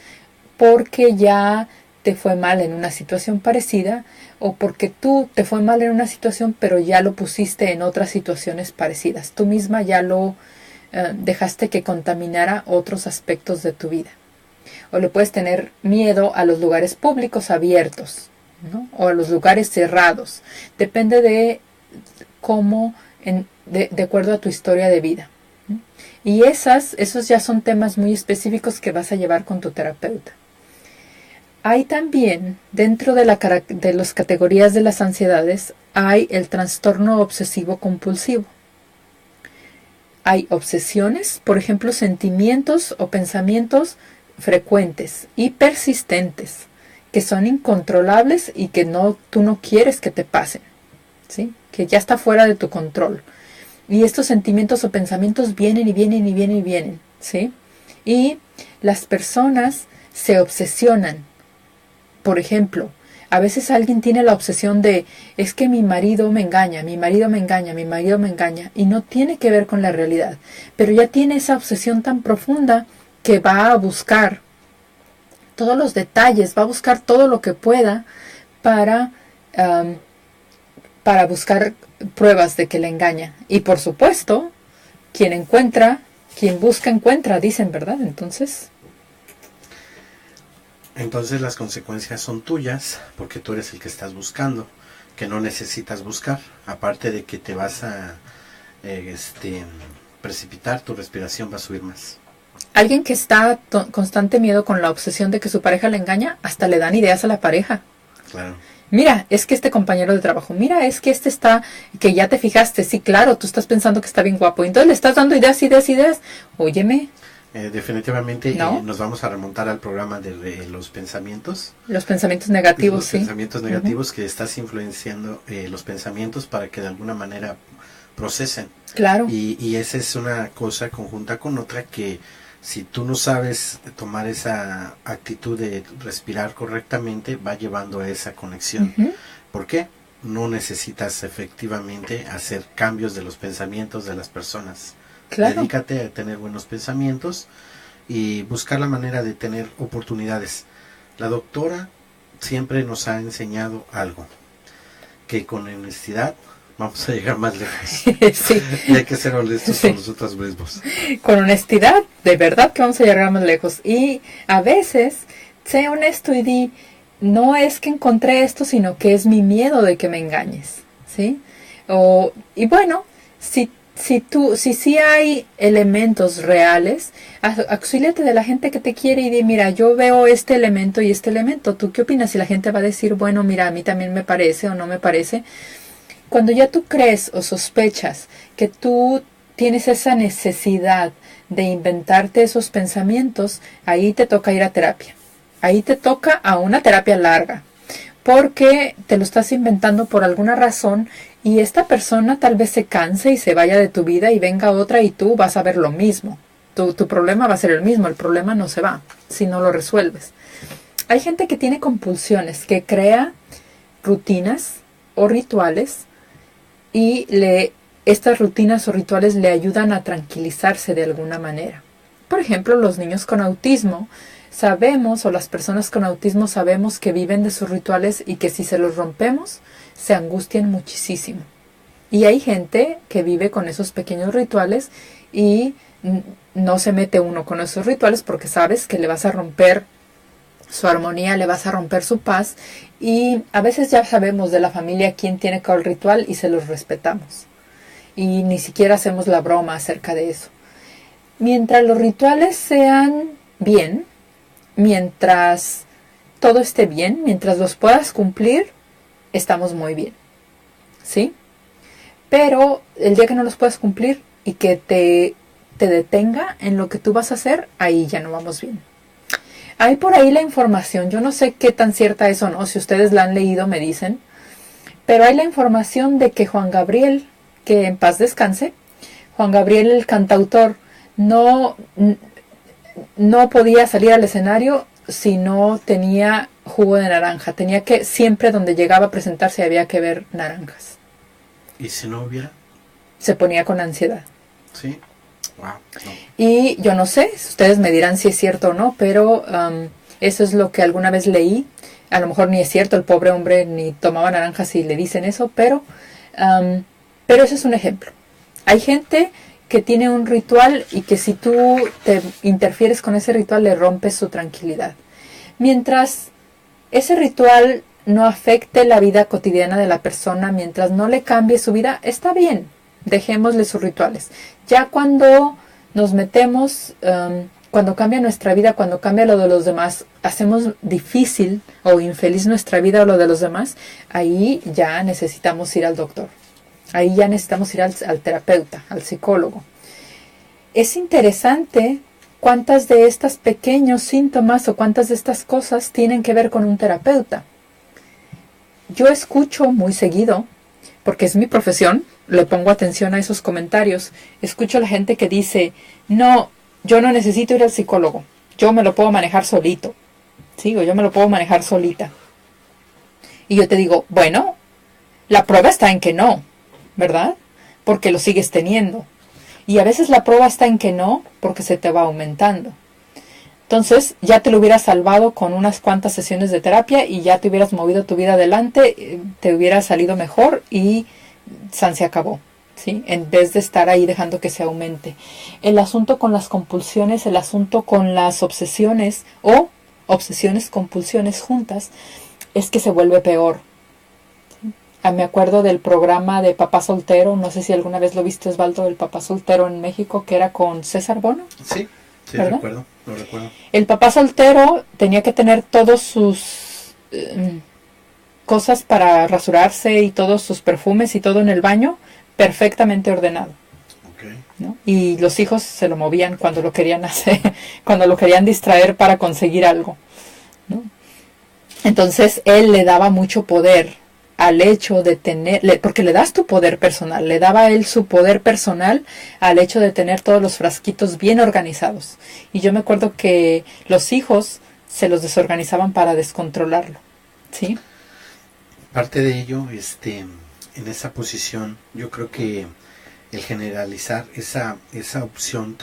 porque ya te fue mal en una situación parecida o porque tú te fue mal en una situación pero ya lo pusiste en otras situaciones parecidas. Tú misma ya lo dejaste que contaminara otros aspectos de tu vida. O le puedes tener miedo a los lugares públicos abiertos, ¿no? O a los lugares cerrados. Depende de cómo... De acuerdo a tu historia de vida. Y esos ya son temas muy específicos que vas a llevar con tu terapeuta. Hay también, dentro de las categorías de las ansiedades, hay el trastorno obsesivo compulsivo. Hay obsesiones, por ejemplo, sentimientos o pensamientos frecuentes y persistentes, que son incontrolables y que tú no quieres que te pasen, ¿sí? Que ya está fuera de tu control. Y estos sentimientos o pensamientos vienen y vienen y vienen y vienen, ¿sí? Y las personas se obsesionan Por ejemplo, a veces alguien tiene la obsesión de, es que mi marido me engaña, mi marido me engaña, mi marido me engaña, y no tiene que ver con la realidad, pero ya tiene esa obsesión tan profunda que va a buscar todos los detalles, va a buscar todo lo que pueda para buscar pruebas de que le engaña. Y por supuesto, quien busca encuentra, dicen, ¿verdad? Entonces las consecuencias son tuyas, porque tú eres el que estás buscando, que no necesitas buscar. Aparte de que te vas a precipitar, tu respiración va a subir más. Alguien que está constante miedo con la obsesión de que su pareja le engaña, hasta le dan ideas a la pareja. Claro. Mira, es que este compañero de trabajo, mira, es que que ya te fijaste, sí, claro, tú estás pensando que está bien guapo, entonces le estás dando ideas. Óyeme. Definitivamente ¿No? Nos vamos a remontar al programa de los pensamientos. Los pensamientos negativos, los sí. Los pensamientos negativos, que estás influenciando los pensamientos para que de alguna manera procesen. Claro. Y esa es una cosa conjunta con otra, que si tú no sabes tomar esa actitud de respirar correctamente, va llevando a esa conexión. ¿Por qué? No necesitas efectivamente hacer cambios de los pensamientos de las personas. Claro. Dedícate a tener buenos pensamientos y buscar la manera de tener oportunidades. La doctora siempre nos ha enseñado algo, que con honestidad vamos a llegar más lejos. Sí. Y hay que ser honestos con nosotros mismos. Con honestidad, de verdad que vamos a llegar más lejos. Y a veces, sé honesto y di, no es que encontré esto, sino que es mi miedo de que me engañes, ¿sí? Y bueno, si sí hay elementos reales, auxíliate de la gente que te quiere y di, mira, yo veo este elemento y este elemento, ¿tú qué opinas? Y la gente va a decir, bueno, mira, a mí también me parece o no me parece. Cuando ya tú crees o sospechas que tú tienes esa necesidad de inventarte esos pensamientos, ahí te toca ir a terapia. Ahí te toca a una terapia larga, porque te lo estás inventando por alguna razón y esta persona tal vez se canse y se vaya de tu vida y venga otra y tú vas a ver lo mismo. Tu problema va a ser el mismo, el problema no se va si no lo resuelves. Hay gente que tiene compulsiones, que crea rutinas o rituales y estas rutinas o rituales le ayudan a tranquilizarse de alguna manera. Por ejemplo, los niños con autismo sabemos, o las personas con autismo sabemos que viven de sus rituales y que si se los rompemos, se angustian muchísimo. Y hay gente que vive con esos pequeños rituales y no se mete uno con esos rituales porque sabes que le vas a romper su armonía, le vas a romper su paz, y a veces ya sabemos de la familia quién tiene cada ritual y se los respetamos. Y ni siquiera hacemos la broma acerca de eso. Mientras los rituales sean bien, mientras todo esté bien, mientras los puedas cumplir, estamos muy bien, ¿sí? Pero el día que no los puedas cumplir y que te detenga en lo que tú vas a hacer, ahí ya no vamos bien. Hay por ahí la información, yo no sé qué tan cierta es o no, si ustedes la han leído me dicen, pero hay la información de que Juan Gabriel, que en paz descanse, Juan Gabriel el cantautor, no podía salir al escenario si no tenía jugo de naranja. Tenía que, siempre donde llegaba a presentarse había que ver naranjas. ¿Y si no hubiera? Se ponía con ansiedad. Sí. Wow. No. Y yo no sé, ustedes me dirán si es cierto o no, pero eso es lo que alguna vez leí. A lo mejor ni es cierto, el pobre hombre ni tomaba naranjas y le dicen eso, pero ese es un ejemplo. Hay gente que tiene un ritual y que si tú te interfieres con ese ritual le rompes su tranquilidad. Mientras ese ritual no afecte la vida cotidiana de la persona, mientras no le cambie su vida, está bien, dejémosle sus rituales. Ya cuando nos metemos, cuando cambia nuestra vida, cuando cambia lo de los demás, hacemos difícil o infeliz nuestra vida o lo de los demás, ahí ya necesitamos ir al doctor. Ahí ya necesitamos ir al terapeuta, al psicólogo. Es interesante cuántas de estos pequeños síntomas o cuántas de estas cosas tienen que ver con un terapeuta. Yo escucho muy seguido, porque es mi profesión, le pongo atención a esos comentarios. Escucho a la gente que dice, no, yo no necesito ir al psicólogo, yo me lo puedo manejar solito. ¿sí? O yo me lo puedo manejar solita. Y yo te digo, bueno, la prueba está en que no, ¿verdad? Porque lo sigues teniendo. Y a veces la prueba está en que no, porque se te va aumentando. Entonces ya te lo hubieras salvado con unas cuantas sesiones de terapia y ya te hubieras movido tu vida adelante, te hubiera salido mejor y se acabó, ¿sí? En vez de estar ahí dejando que se aumente. El asunto con las compulsiones, el asunto con las obsesiones o obsesiones, compulsiones juntas, es que se vuelve peor. Me acuerdo del programa de Papá Soltero, no sé si alguna vez lo viste, Osvaldo, del Papá Soltero en México, que era con César Bono. Sí, ¿verdad? Lo recuerdo. El papá soltero tenía que tener todos sus cosas para rasurarse y todos sus perfumes y todo en el baño perfectamente ordenado. Okay. ¿No? Y los hijos se lo movían cuando lo querían hacer, cuando lo querían distraer para conseguir algo, ¿no? Entonces él le daba mucho poder al hecho de tener, porque le das tu poder personal, le daba a él su poder personal al hecho de tener todos los frasquitos bien organizados. Y yo me acuerdo que los hijos se los desorganizaban para descontrolarlo, ¿sí? Parte de ello, en esa posición, yo creo que el generalizar esa opción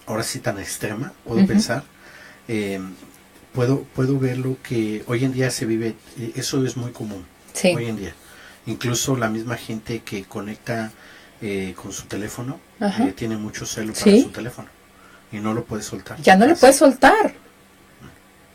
ahora sí tan extrema, puedo pensar, puedo verlo que hoy en día se vive, eso es muy común. Sí. Hoy en día, incluso la misma gente que conecta con su teléfono tiene mucho celo para su teléfono y no lo puede soltar. Ya no lo puede soltar.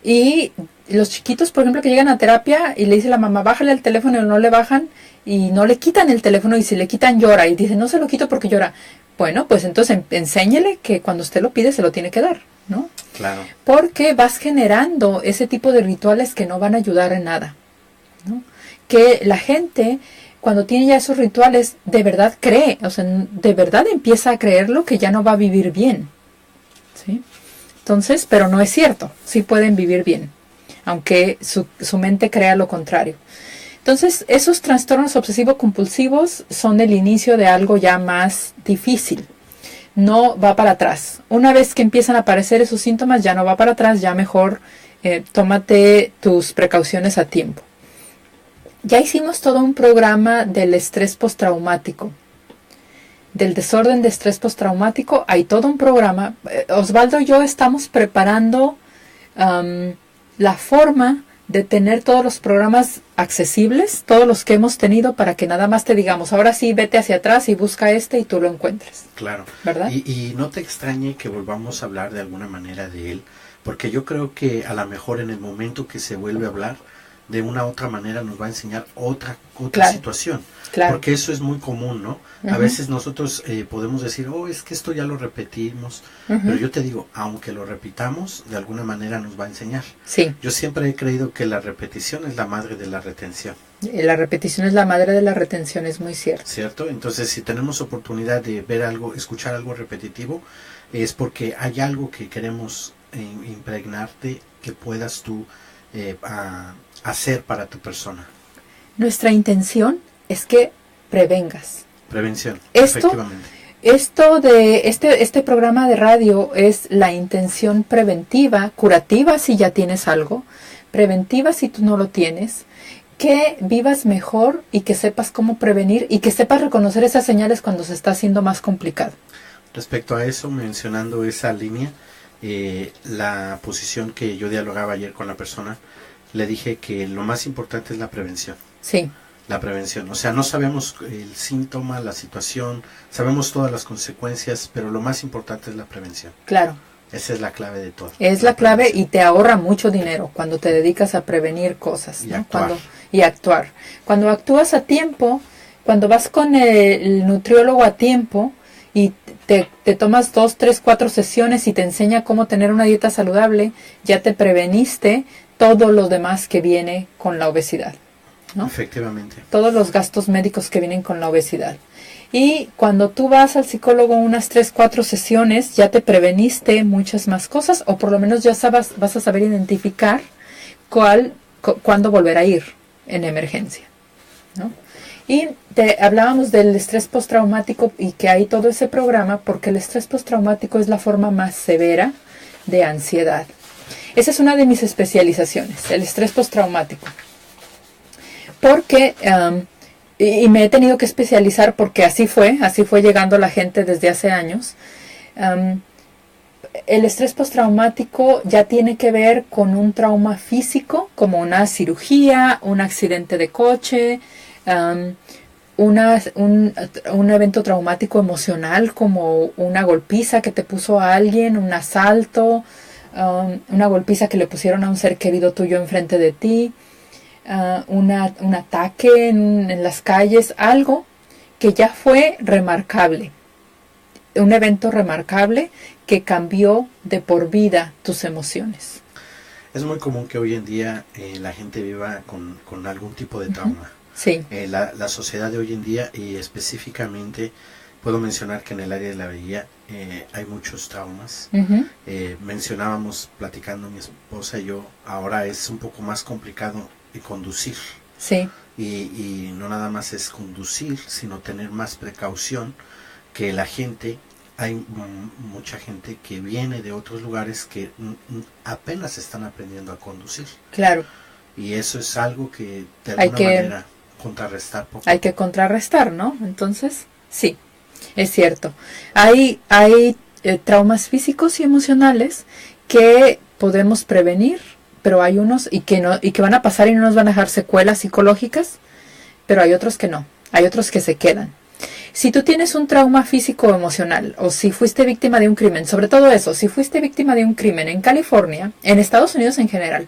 Y los chiquitos, por ejemplo, que llegan a terapia y le dice la mamá, bájale el teléfono, y no le bajan y no le quitan el teléfono, y si le quitan llora y dice, no se lo quito porque llora. Bueno, pues entonces enséñele que cuando usted lo pide se lo tiene que dar, ¿no? Claro. Porque vas generando ese tipo de rituales que no van a ayudar en nada, ¿no? Que la gente, cuando tiene ya esos rituales, de verdad cree, o sea, de verdad empieza a creerlo que ya no va a vivir bien, ¿sí? Entonces, pero no es cierto, sí pueden vivir bien, aunque su mente crea lo contrario. Entonces, esos trastornos obsesivo-compulsivos son el inicio de algo ya más difícil. No va para atrás. Una vez que empiezan a aparecer esos síntomas, ya no va para atrás, ya mejor tómate tus precauciones a tiempo. Ya hicimos todo un programa del estrés postraumático, del desorden de estrés postraumático. Hay todo un programa. Osvaldo y yo estamos preparando la forma de tener todos los programas accesibles, todos los que hemos tenido, para que nada más te digamos, ahora sí, vete hacia atrás y busca y tú lo encuentres. Claro. ¿Verdad? Y no te extrañe que volvamos a hablar de alguna manera de él, porque yo creo que a lo mejor en el momento que se vuelve a hablar, de una u otra manera nos va a enseñar otra claro. situación. Claro. Porque eso es muy común, ¿no? A veces nosotros podemos decir, es que esto ya lo repetimos, pero yo te digo, aunque lo repitamos, de alguna manera nos va a enseñar. Sí. Yo siempre he creído que la repetición es la madre de la retención. La repetición es la madre de la retención, es muy cierto. ¿Cierto? Entonces, si tenemos oportunidad de ver algo, escuchar algo repetitivo, es porque hay algo que queremos impregnarte que puedas tú hacer para tu persona. Nuestra intención es que prevengas. Prevención, efectivamente. Esto de este programa de radio es la intención preventiva, curativa si ya tienes algo, preventiva si tú no lo tienes, que vivas mejor y que sepas cómo prevenir y que sepas reconocer esas señales cuando se está haciendo más complicado. Respecto a eso, mencionando esa línea, la posición que yo dialogaba ayer con la persona, le dije que lo más importante es la prevención. Sí. La prevención. O sea, no sabemos el síntoma, la situación, sabemos todas las consecuencias, pero lo más importante es la prevención. Claro. Esa es la clave de todo. Es la clave y te ahorra mucho dinero cuando te dedicas a prevenir cosas, ¿no? Y actuar. Cuando actúas a tiempo, cuando vas con el nutriólogo a tiempo y te tomas 2, 3, 4 sesiones y te enseña cómo tener una dieta saludable, ya te preveniste todo lo demás que viene con la obesidad, ¿no? Efectivamente. Todos los gastos médicos que vienen con la obesidad. Y cuando tú vas al psicólogo unas 3, 4 sesiones, ya te preveniste muchas más cosas, o por lo menos ya vas a saber identificar cuándo volver a ir en emergencia, ¿no? Y hablábamos del estrés postraumático y que hay todo ese programa porque el estrés postraumático es la forma más severa de ansiedad. Esa es una de mis especializaciones, el estrés postraumático. Porque, y me he tenido que especializar porque así fue llegando la gente desde hace años. El estrés postraumático ya tiene que ver con un trauma físico, como una cirugía, un accidente de coche, un evento traumático emocional, como una golpiza que te puso a alguien, un asalto, una golpiza que le pusieron a un ser querido tuyo enfrente de ti, un ataque en las calles, algo que ya fue remarcable. Un evento remarcable que cambió de por vida tus emociones. Es muy común que hoy en día la gente viva con algún tipo de trauma. Sí. La sociedad de hoy en día, y específicamente puedo mencionar que en el área de la bahía hay muchos traumas. Mencionábamos, platicando mi esposa y yo, ahora es un poco más complicado conducir. Sí. Y no nada más es conducir, sino tener más precaución que la gente. Hay mucha gente que viene de otros lugares que apenas están aprendiendo a conducir. Claro. Y eso es algo que de alguna manera contrarrestar. Hay que contrarrestar, ¿no? Entonces, sí, es cierto. Hay traumas físicos y emocionales que podemos prevenir, pero hay unos y que van a pasar y no nos van a dejar secuelas psicológicas, pero hay otros que no. Hay otros que se quedan. Si tú tienes un trauma físico o emocional, o si fuiste víctima de un crimen, sobre todo eso, si fuiste víctima de un crimen en California, en Estados Unidos en general,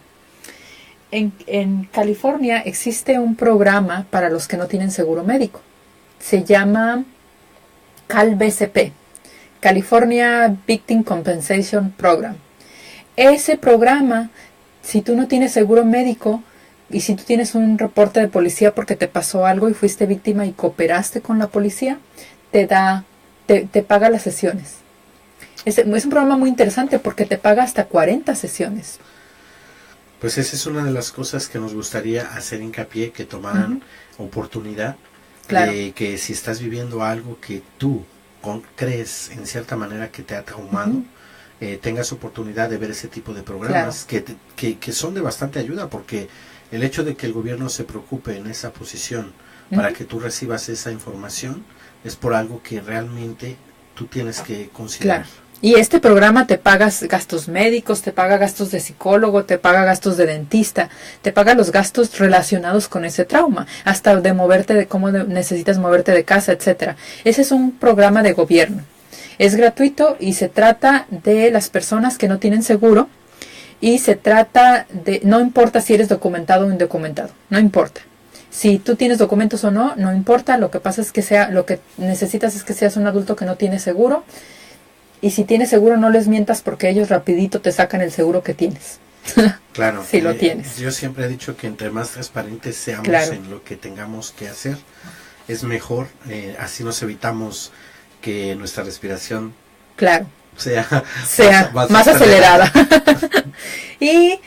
en California existe un programa para los que no tienen seguro médico. Se llama CalVCP, California Victim Compensation Program. Ese programa, si tú no tienes seguro médico, y si tú tienes un reporte de policía porque te pasó algo y fuiste víctima y cooperaste con la policía, te paga las sesiones. Es un programa muy interesante porque te paga hasta 40 sesiones. Pues esa es una de las cosas que nos gustaría hacer hincapié, que tomaran oportunidad. Claro. Que si estás viviendo algo que tú crees en cierta manera que te ha traumado, tengas oportunidad de ver ese tipo de programas. Claro. que son de bastante ayuda, porque el hecho de que el gobierno se preocupe en esa posición para que tú recibas esa información es por algo que realmente tú tienes que considerar. Claro. Y este programa te paga gastos médicos, te paga gastos de psicólogo, te paga gastos de dentista, te paga los gastos relacionados con ese trauma, hasta de moverte, de cómo necesitas moverte de casa, etcétera. Ese es un programa de gobierno. Es gratuito y se trata de las personas que no tienen seguro. Y se trata de, no importa si eres documentado o indocumentado, no importa. Si tú tienes documentos o no, no importa. Lo que pasa es que lo que necesitas es que seas un adulto que no tiene seguro. Y si tienes seguro, no les mientas porque ellos rapidito te sacan el seguro que tienes. Claro. Si lo tienes. Yo siempre he dicho que entre más transparentes seamos en lo que tengamos que hacer, es mejor. Así nos evitamos que nuestra respiración sea más acelerada. Y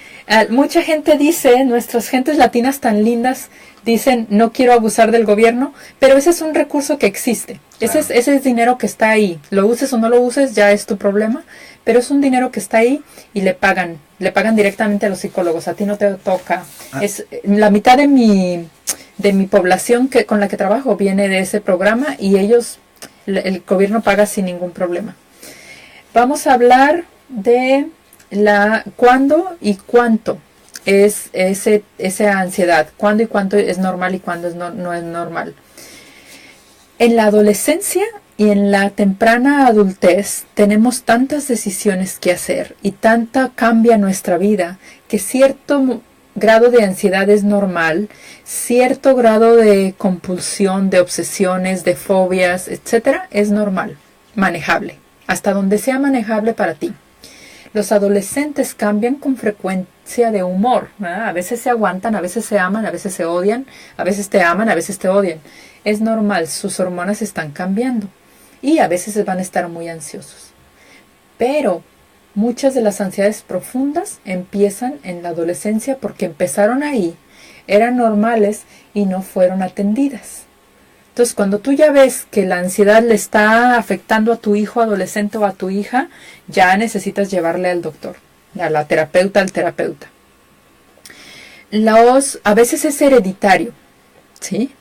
mucha gente dice, nuestras gentes latinas tan lindas dicen, no quiero abusar del gobierno, pero ese es un recurso que existe. Claro. Ese es dinero que está ahí. Lo uses o no lo uses, ya es tu problema, pero es un dinero que está ahí y le pagan directamente a los psicólogos. A ti no te toca. Es la mitad de mi población con la que trabajo viene de ese programa y el gobierno paga sin ningún problema. Vamos a hablar de cuándo y cuánto es esa ansiedad, cuándo y cuánto es normal y cuándo no es normal. En la adolescencia y en la temprana adultez tenemos tantas decisiones que hacer y tanta cambia nuestra vida que cierto grado de ansiedad es normal, cierto grado de compulsión, de obsesiones, de fobias, etcétera, es normal, manejable. Hasta donde sea manejable para ti. Los adolescentes cambian con frecuencia de humor, ¿verdad? A veces se aguantan, a veces se aman, a veces se odian, a veces te aman, a veces te odian. Es normal, sus hormonas están cambiando y a veces van a estar muy ansiosos. Pero muchas de las ansiedades profundas empiezan en la adolescencia porque empezaron ahí, eran normales y no fueron atendidas. Entonces, cuando tú ya ves que la ansiedad le está afectando a tu hijo adolescente o a tu hija, ya necesitas llevarle al doctor. a la terapeuta, al terapeuta. A veces es hereditario, ¿sí?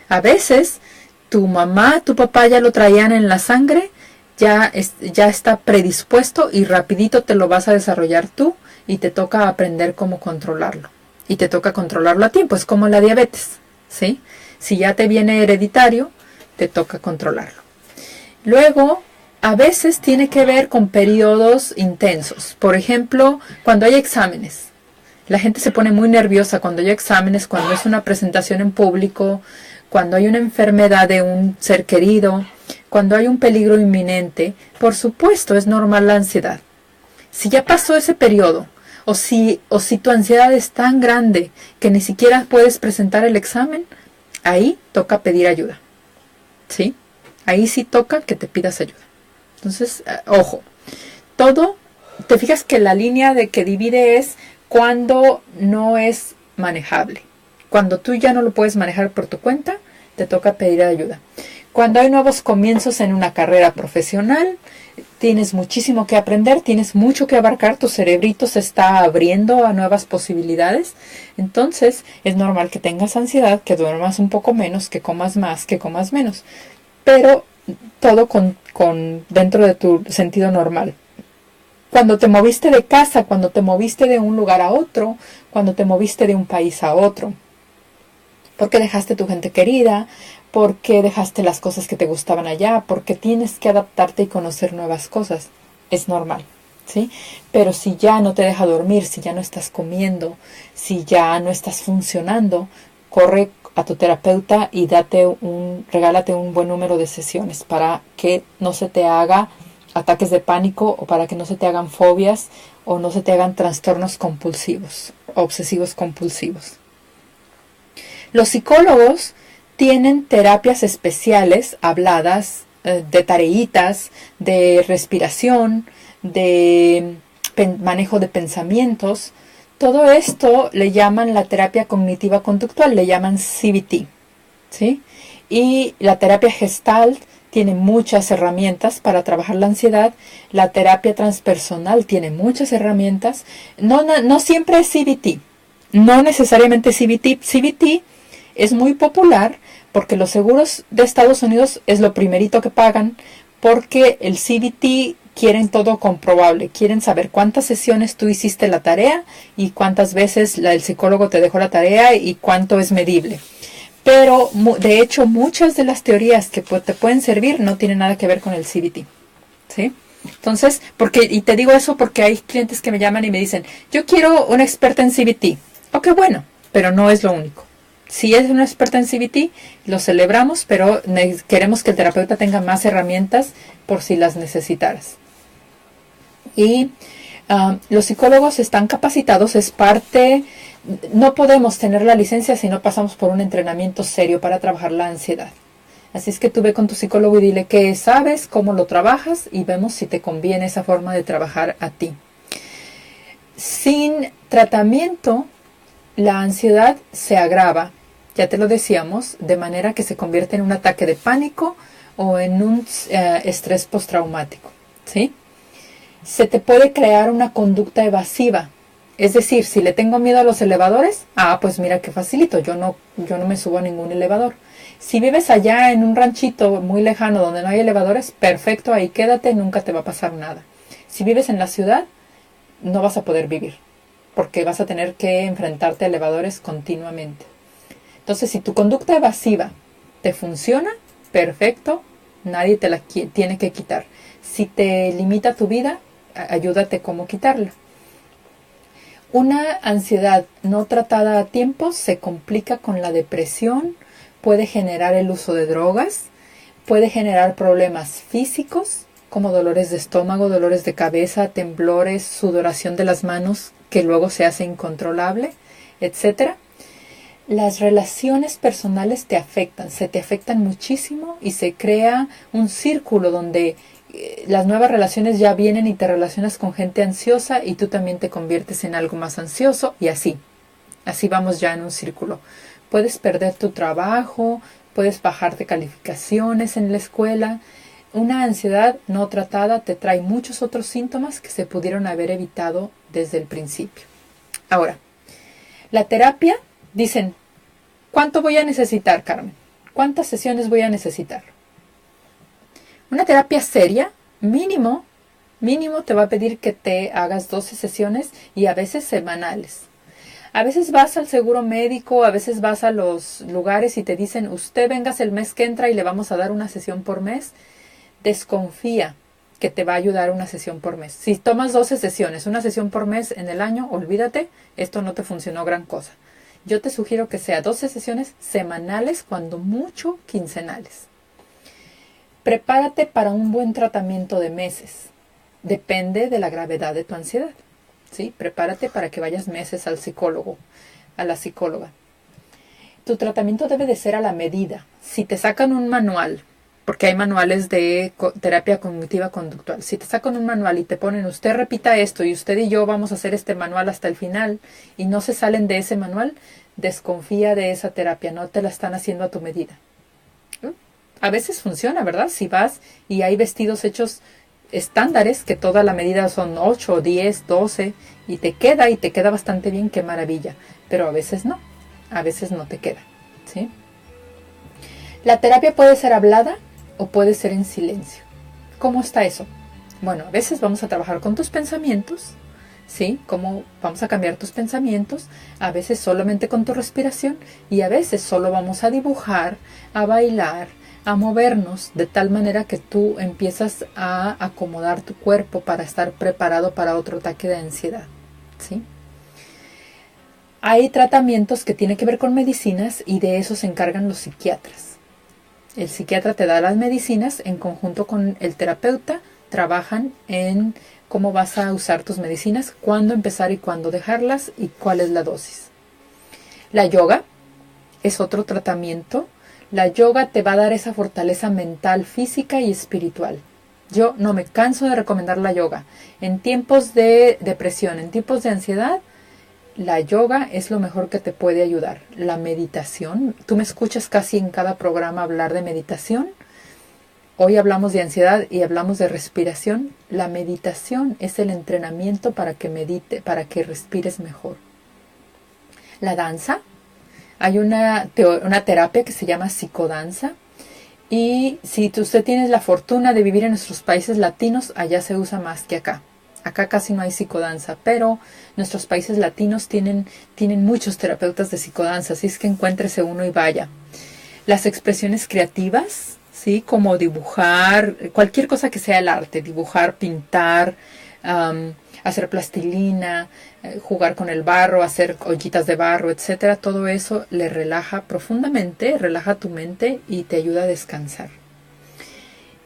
A veces tu mamá, tu papá ya lo traían en la sangre, ya está predispuesto y rapidito te lo vas a desarrollar tú y te toca aprender cómo controlarlo. Y te toca controlarlo a tiempo, es como la diabetes, ¿sí? Si ya te viene hereditario, te toca controlarlo. Luego, a veces tiene que ver con periodos intensos. Por ejemplo, cuando hay exámenes. La gente se pone muy nerviosa cuando hay exámenes, cuando es una presentación en público, cuando hay una enfermedad de un ser querido, cuando hay un peligro inminente. Por supuesto, es normal la ansiedad. Si ya pasó ese periodo, o si tu ansiedad es tan grande que ni siquiera puedes presentar el examen, ahí toca pedir ayuda. ¿Sí? Ahí sí toca que te pidas ayuda. Entonces, ojo, te fijas que la línea de que divide es cuando no es manejable. Cuando tú ya no lo puedes manejar por tu cuenta, te toca pedir ayuda. Cuando hay nuevos comienzos en una carrera profesional, tienes muchísimo que aprender, tienes mucho que abarcar, tu cerebrito se está abriendo a nuevas posibilidades. Entonces, es normal que tengas ansiedad, que duermas un poco menos, que comas más, que comas menos. Pero todo dentro de tu sentido normal. Cuando te moviste de casa, cuando te moviste de un lugar a otro, cuando te moviste de un país a otro, porque dejaste tu gente querida, porque dejaste las cosas que te gustaban allá, porque tienes que adaptarte y conocer nuevas cosas, es normal, ¿sí? Pero si ya no te deja dormir, si ya no estás comiendo, si ya no estás funcionando, corre a tu terapeuta y regálate un buen número de sesiones para que no se te haga ataques de pánico o para que no se te hagan fobias o no se te hagan trastornos compulsivos, obsesivos compulsivos. Los psicólogos tienen terapias especiales habladas de tareitas, de respiración, de manejo de pensamientos. Todo esto le llaman la terapia cognitiva conductual, le llaman CBT, ¿sí? Y la terapia Gestalt tiene muchas herramientas para trabajar la ansiedad. La terapia transpersonal tiene muchas herramientas. No siempre es CBT, no necesariamente CBT. CBT es muy popular porque los seguros de Estados Unidos es lo primerito que pagan, porque el CBT quieren todo comprobable, quieren saber cuántas sesiones tú hiciste la tarea y cuántas veces el psicólogo te dejó la tarea y cuánto es medible. Pero de hecho muchas de las teorías que te pueden servir no tienen nada que ver con el CBT, ¿sí? Entonces, y te digo eso porque hay clientes que me llaman y me dicen, yo quiero una experta en CBT. Ok, bueno, pero no es lo único. Si es una experta en CBT, lo celebramos, pero queremos que el terapeuta tenga más herramientas por si las necesitaras. Y los psicólogos están capacitados, es parte. No podemos tener la licencia si no pasamos por un entrenamiento serio para trabajar la ansiedad. Así es que tú ve con tu psicólogo y dile qué sabes, cómo lo trabajas y vemos si te conviene esa forma de trabajar a ti. Sin tratamiento, la ansiedad se agrava, ya te lo decíamos, de manera que se convierte en un ataque de pánico o en un estrés postraumático, ¿sí? Se te puede crear una conducta evasiva. Es decir, si le tengo miedo a los elevadores, pues mira qué facilito, yo no me subo a ningún elevador. Si vives allá en un ranchito muy lejano donde no hay elevadores, perfecto, ahí quédate, nunca te va a pasar nada. Si vives en la ciudad, no vas a poder vivir, porque vas a tener que enfrentarte a elevadores continuamente. Entonces, si tu conducta evasiva te funciona, perfecto, nadie te la tiene que quitar. Si te limita tu vida, ayúdate cómo quitarla. Una ansiedad no tratada a tiempo se complica con la depresión, puede generar el uso de drogas, puede generar problemas físicos como dolores de estómago, dolores de cabeza, temblores, sudoración de las manos que luego se hace incontrolable, etc. Las relaciones personales se te afectan muchísimo y se crea un círculo donde las nuevas relaciones ya vienen y te relacionas con gente ansiosa y tú también te conviertes en algo más ansioso y así vamos ya en un círculo. Puedes perder tu trabajo, puedes bajarte calificaciones en la escuela. Una ansiedad no tratada te trae muchos otros síntomas que se pudieron haber evitado desde el principio. Ahora, la terapia, dicen, ¿cuánto voy a necesitar, Carmen? ¿Cuántas sesiones voy a necesitar? Una terapia seria, mínimo te va a pedir que te hagas 12 sesiones y a veces semanales. A veces vas al seguro médico, a veces vas a los lugares y te dicen, usted vengas el mes que entra y le vamos a dar una sesión por mes. Desconfía que te va a ayudar una sesión por mes. Si tomas 12 sesiones, una sesión por mes en el año, olvídate, esto no te funcionó gran cosa. Yo te sugiero que sea 12 sesiones semanales, cuando mucho quincenales. Prepárate para un buen tratamiento de meses. Depende de la gravedad de tu ansiedad. ¿Sí? Prepárate para que vayas meses al psicólogo, a la psicóloga. Tu tratamiento debe de ser a la medida. Si te sacan un manual, porque hay manuales de terapia cognitiva conductual, si te sacan un manual y te ponen, usted repita esto y usted y yo vamos a hacer este manual hasta el final, y no se salen de ese manual, desconfía de esa terapia, no te la están haciendo a tu medida. A veces funciona, ¿verdad? Si vas y hay vestidos hechos estándares, que toda la medida son 8, 10, 12, y te queda bastante bien, qué maravilla. Pero a veces no te queda, ¿sí? La terapia puede ser hablada o puede ser en silencio. ¿Cómo está eso? Bueno, a veces vamos a trabajar con tus pensamientos, ¿sí? ¿Cómo vamos a cambiar tus pensamientos? A veces solamente con tu respiración, y a veces solo vamos a dibujar, a bailar, a movernos, de tal manera que tú empiezas a acomodar tu cuerpo para estar preparado para otro ataque de ansiedad, ¿sí? Hay tratamientos que tienen que ver con medicinas, y de eso se encargan los psiquiatras. El psiquiatra te da las medicinas, en conjunto con el terapeuta trabajan en cómo vas a usar tus medicinas, cuándo empezar y cuándo dejarlas, y cuál es la dosis. La yoga es otro tratamiento. La yoga te va a dar esa fortaleza mental, física y espiritual. Yo no me canso de recomendar la yoga. En tiempos de depresión, en tiempos de ansiedad, la yoga es lo mejor que te puede ayudar. La meditación, tú me escuchas casi en cada programa hablar de meditación. Hoy hablamos de ansiedad y hablamos de respiración. La meditación es el entrenamiento para que respires mejor. La danza. Hay una terapia que se llama psicodanza, y si usted tiene la fortuna de vivir en nuestros países latinos, allá se usa más que acá. Acá casi no hay psicodanza, pero nuestros países latinos tienen muchos terapeutas de psicodanza, así es que encuéntrese uno y vaya. Las expresiones creativas, ¿sí? Como dibujar, cualquier cosa que sea el arte, dibujar, pintar, hacer plastilina, jugar con el barro, hacer ollitas de barro, etcétera. Todo eso le relaja profundamente, relaja tu mente y te ayuda a descansar.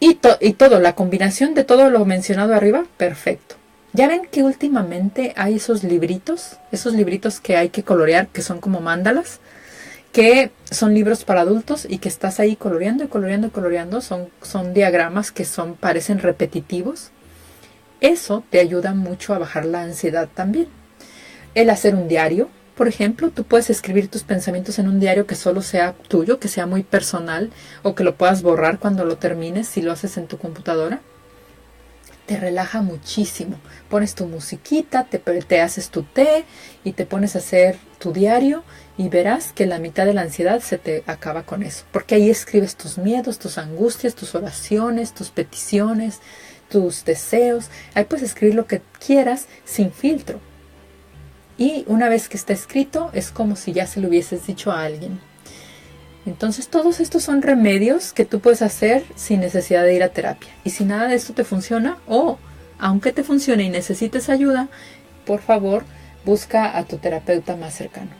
Y todo, la combinación de todo lo mencionado arriba, perfecto. Ya ven que últimamente hay esos libritos que hay que colorear, que son como mandalas, que son libros para adultos y que estás ahí coloreando y coloreando y coloreando. Son diagramas que parecen repetitivos. Eso te ayuda mucho a bajar la ansiedad también. El hacer un diario, por ejemplo, tú puedes escribir tus pensamientos en un diario que solo sea tuyo, que sea muy personal, o que lo puedas borrar cuando lo termines si lo haces en tu computadora. Te relaja muchísimo. Pones tu musiquita, te haces tu té y te pones a hacer tu diario, y verás que la mitad de la ansiedad se te acaba con eso. Porque ahí escribes tus miedos, tus angustias, tus oraciones, tus peticiones, tus deseos. Ahí puedes escribir lo que quieras sin filtro. Y una vez que está escrito, es como si ya se lo hubieses dicho a alguien. Entonces, todos estos son remedios que tú puedes hacer sin necesidad de ir a terapia. Y si nada de esto te funciona, o aunque te funcione y necesites ayuda, por favor, busca a tu terapeuta más cercano.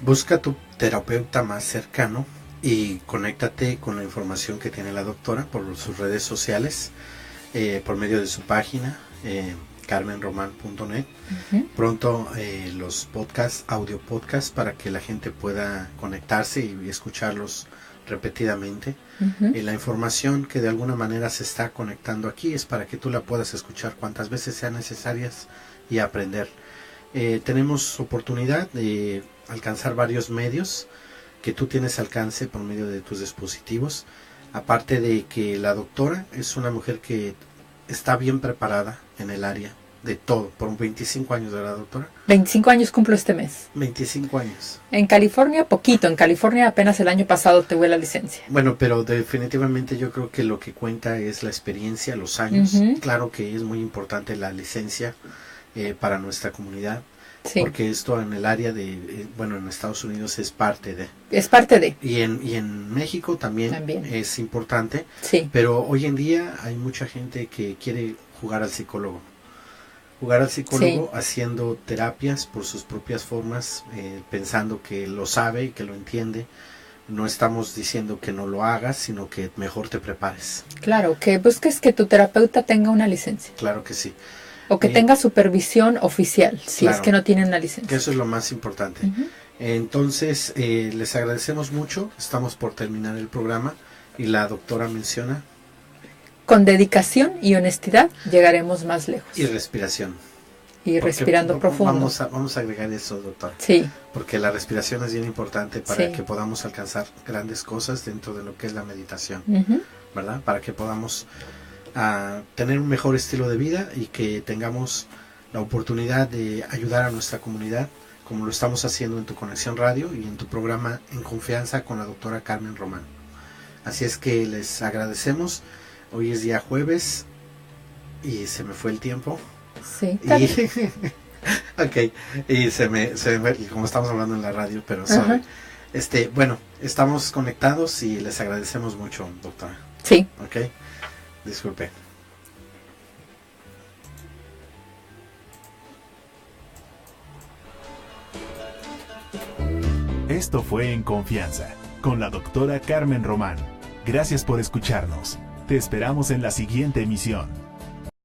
Busca a tu terapeuta más cercano y conéctate con la información que tiene la doctora por sus redes sociales, por medio de su página, carmenroman.net. Pronto los podcasts, audio podcasts, para que la gente pueda conectarse y escucharlos repetidamente. La información que de alguna manera se está conectando aquí es para que tú la puedas escuchar cuantas veces sean necesarias y aprender. Tenemos oportunidad de alcanzar varios medios que tú tienes alcance por medio de tus dispositivos. Aparte de que la doctora es una mujer que está bien preparada en el área de todo, por 25 años, ¿verdad, doctora? 25 años cumplo este mes. 25 años. En California, poquito. En California apenas el año pasado tuve la licencia. Bueno, pero definitivamente yo creo que lo que cuenta es la experiencia, los años. Claro que es muy importante la licencia para nuestra comunidad. Sí. Porque esto en el área de, bueno, en Estados Unidos es parte de. Es parte de. Y en México también es importante. Sí. Pero hoy en día hay mucha gente que quiere jugar al psicólogo. Jugar al psicólogo haciendo terapias por sus propias formas, pensando que lo sabe y que lo entiende. No estamos diciendo que no lo hagas, sino que mejor te prepares. Claro, que busques que tu terapeuta tenga una licencia. Claro que sí. O que tenga supervisión oficial, si claro, es que no tiene una licencia. Que eso es lo más importante. Entonces, les agradecemos mucho. Estamos por terminar el programa y la doctora menciona: con dedicación y honestidad llegaremos más lejos. Y respiración. Y respirando profundo. Vamos a agregar eso, doctor. Sí. Porque la respiración es bien importante para que podamos alcanzar grandes cosas dentro de lo que es la meditación, ¿verdad? Para que podamos tener un mejor estilo de vida y que tengamos la oportunidad de ayudar a nuestra comunidad, como lo estamos haciendo en tu Conexión Radio y en tu programa En Confianza con la doctora Carmen Román. Así es que les agradecemos. Hoy es día jueves y se me fue el tiempo. Sí. Ok, y se me como estamos hablando en la radio, pero sorry. Bueno, estamos conectados y les agradecemos mucho, doctora. Sí. Ok, disculpe. Esto fue En Confianza con la doctora Carmen Román. Gracias por escucharnos. Te esperamos en la siguiente emisión.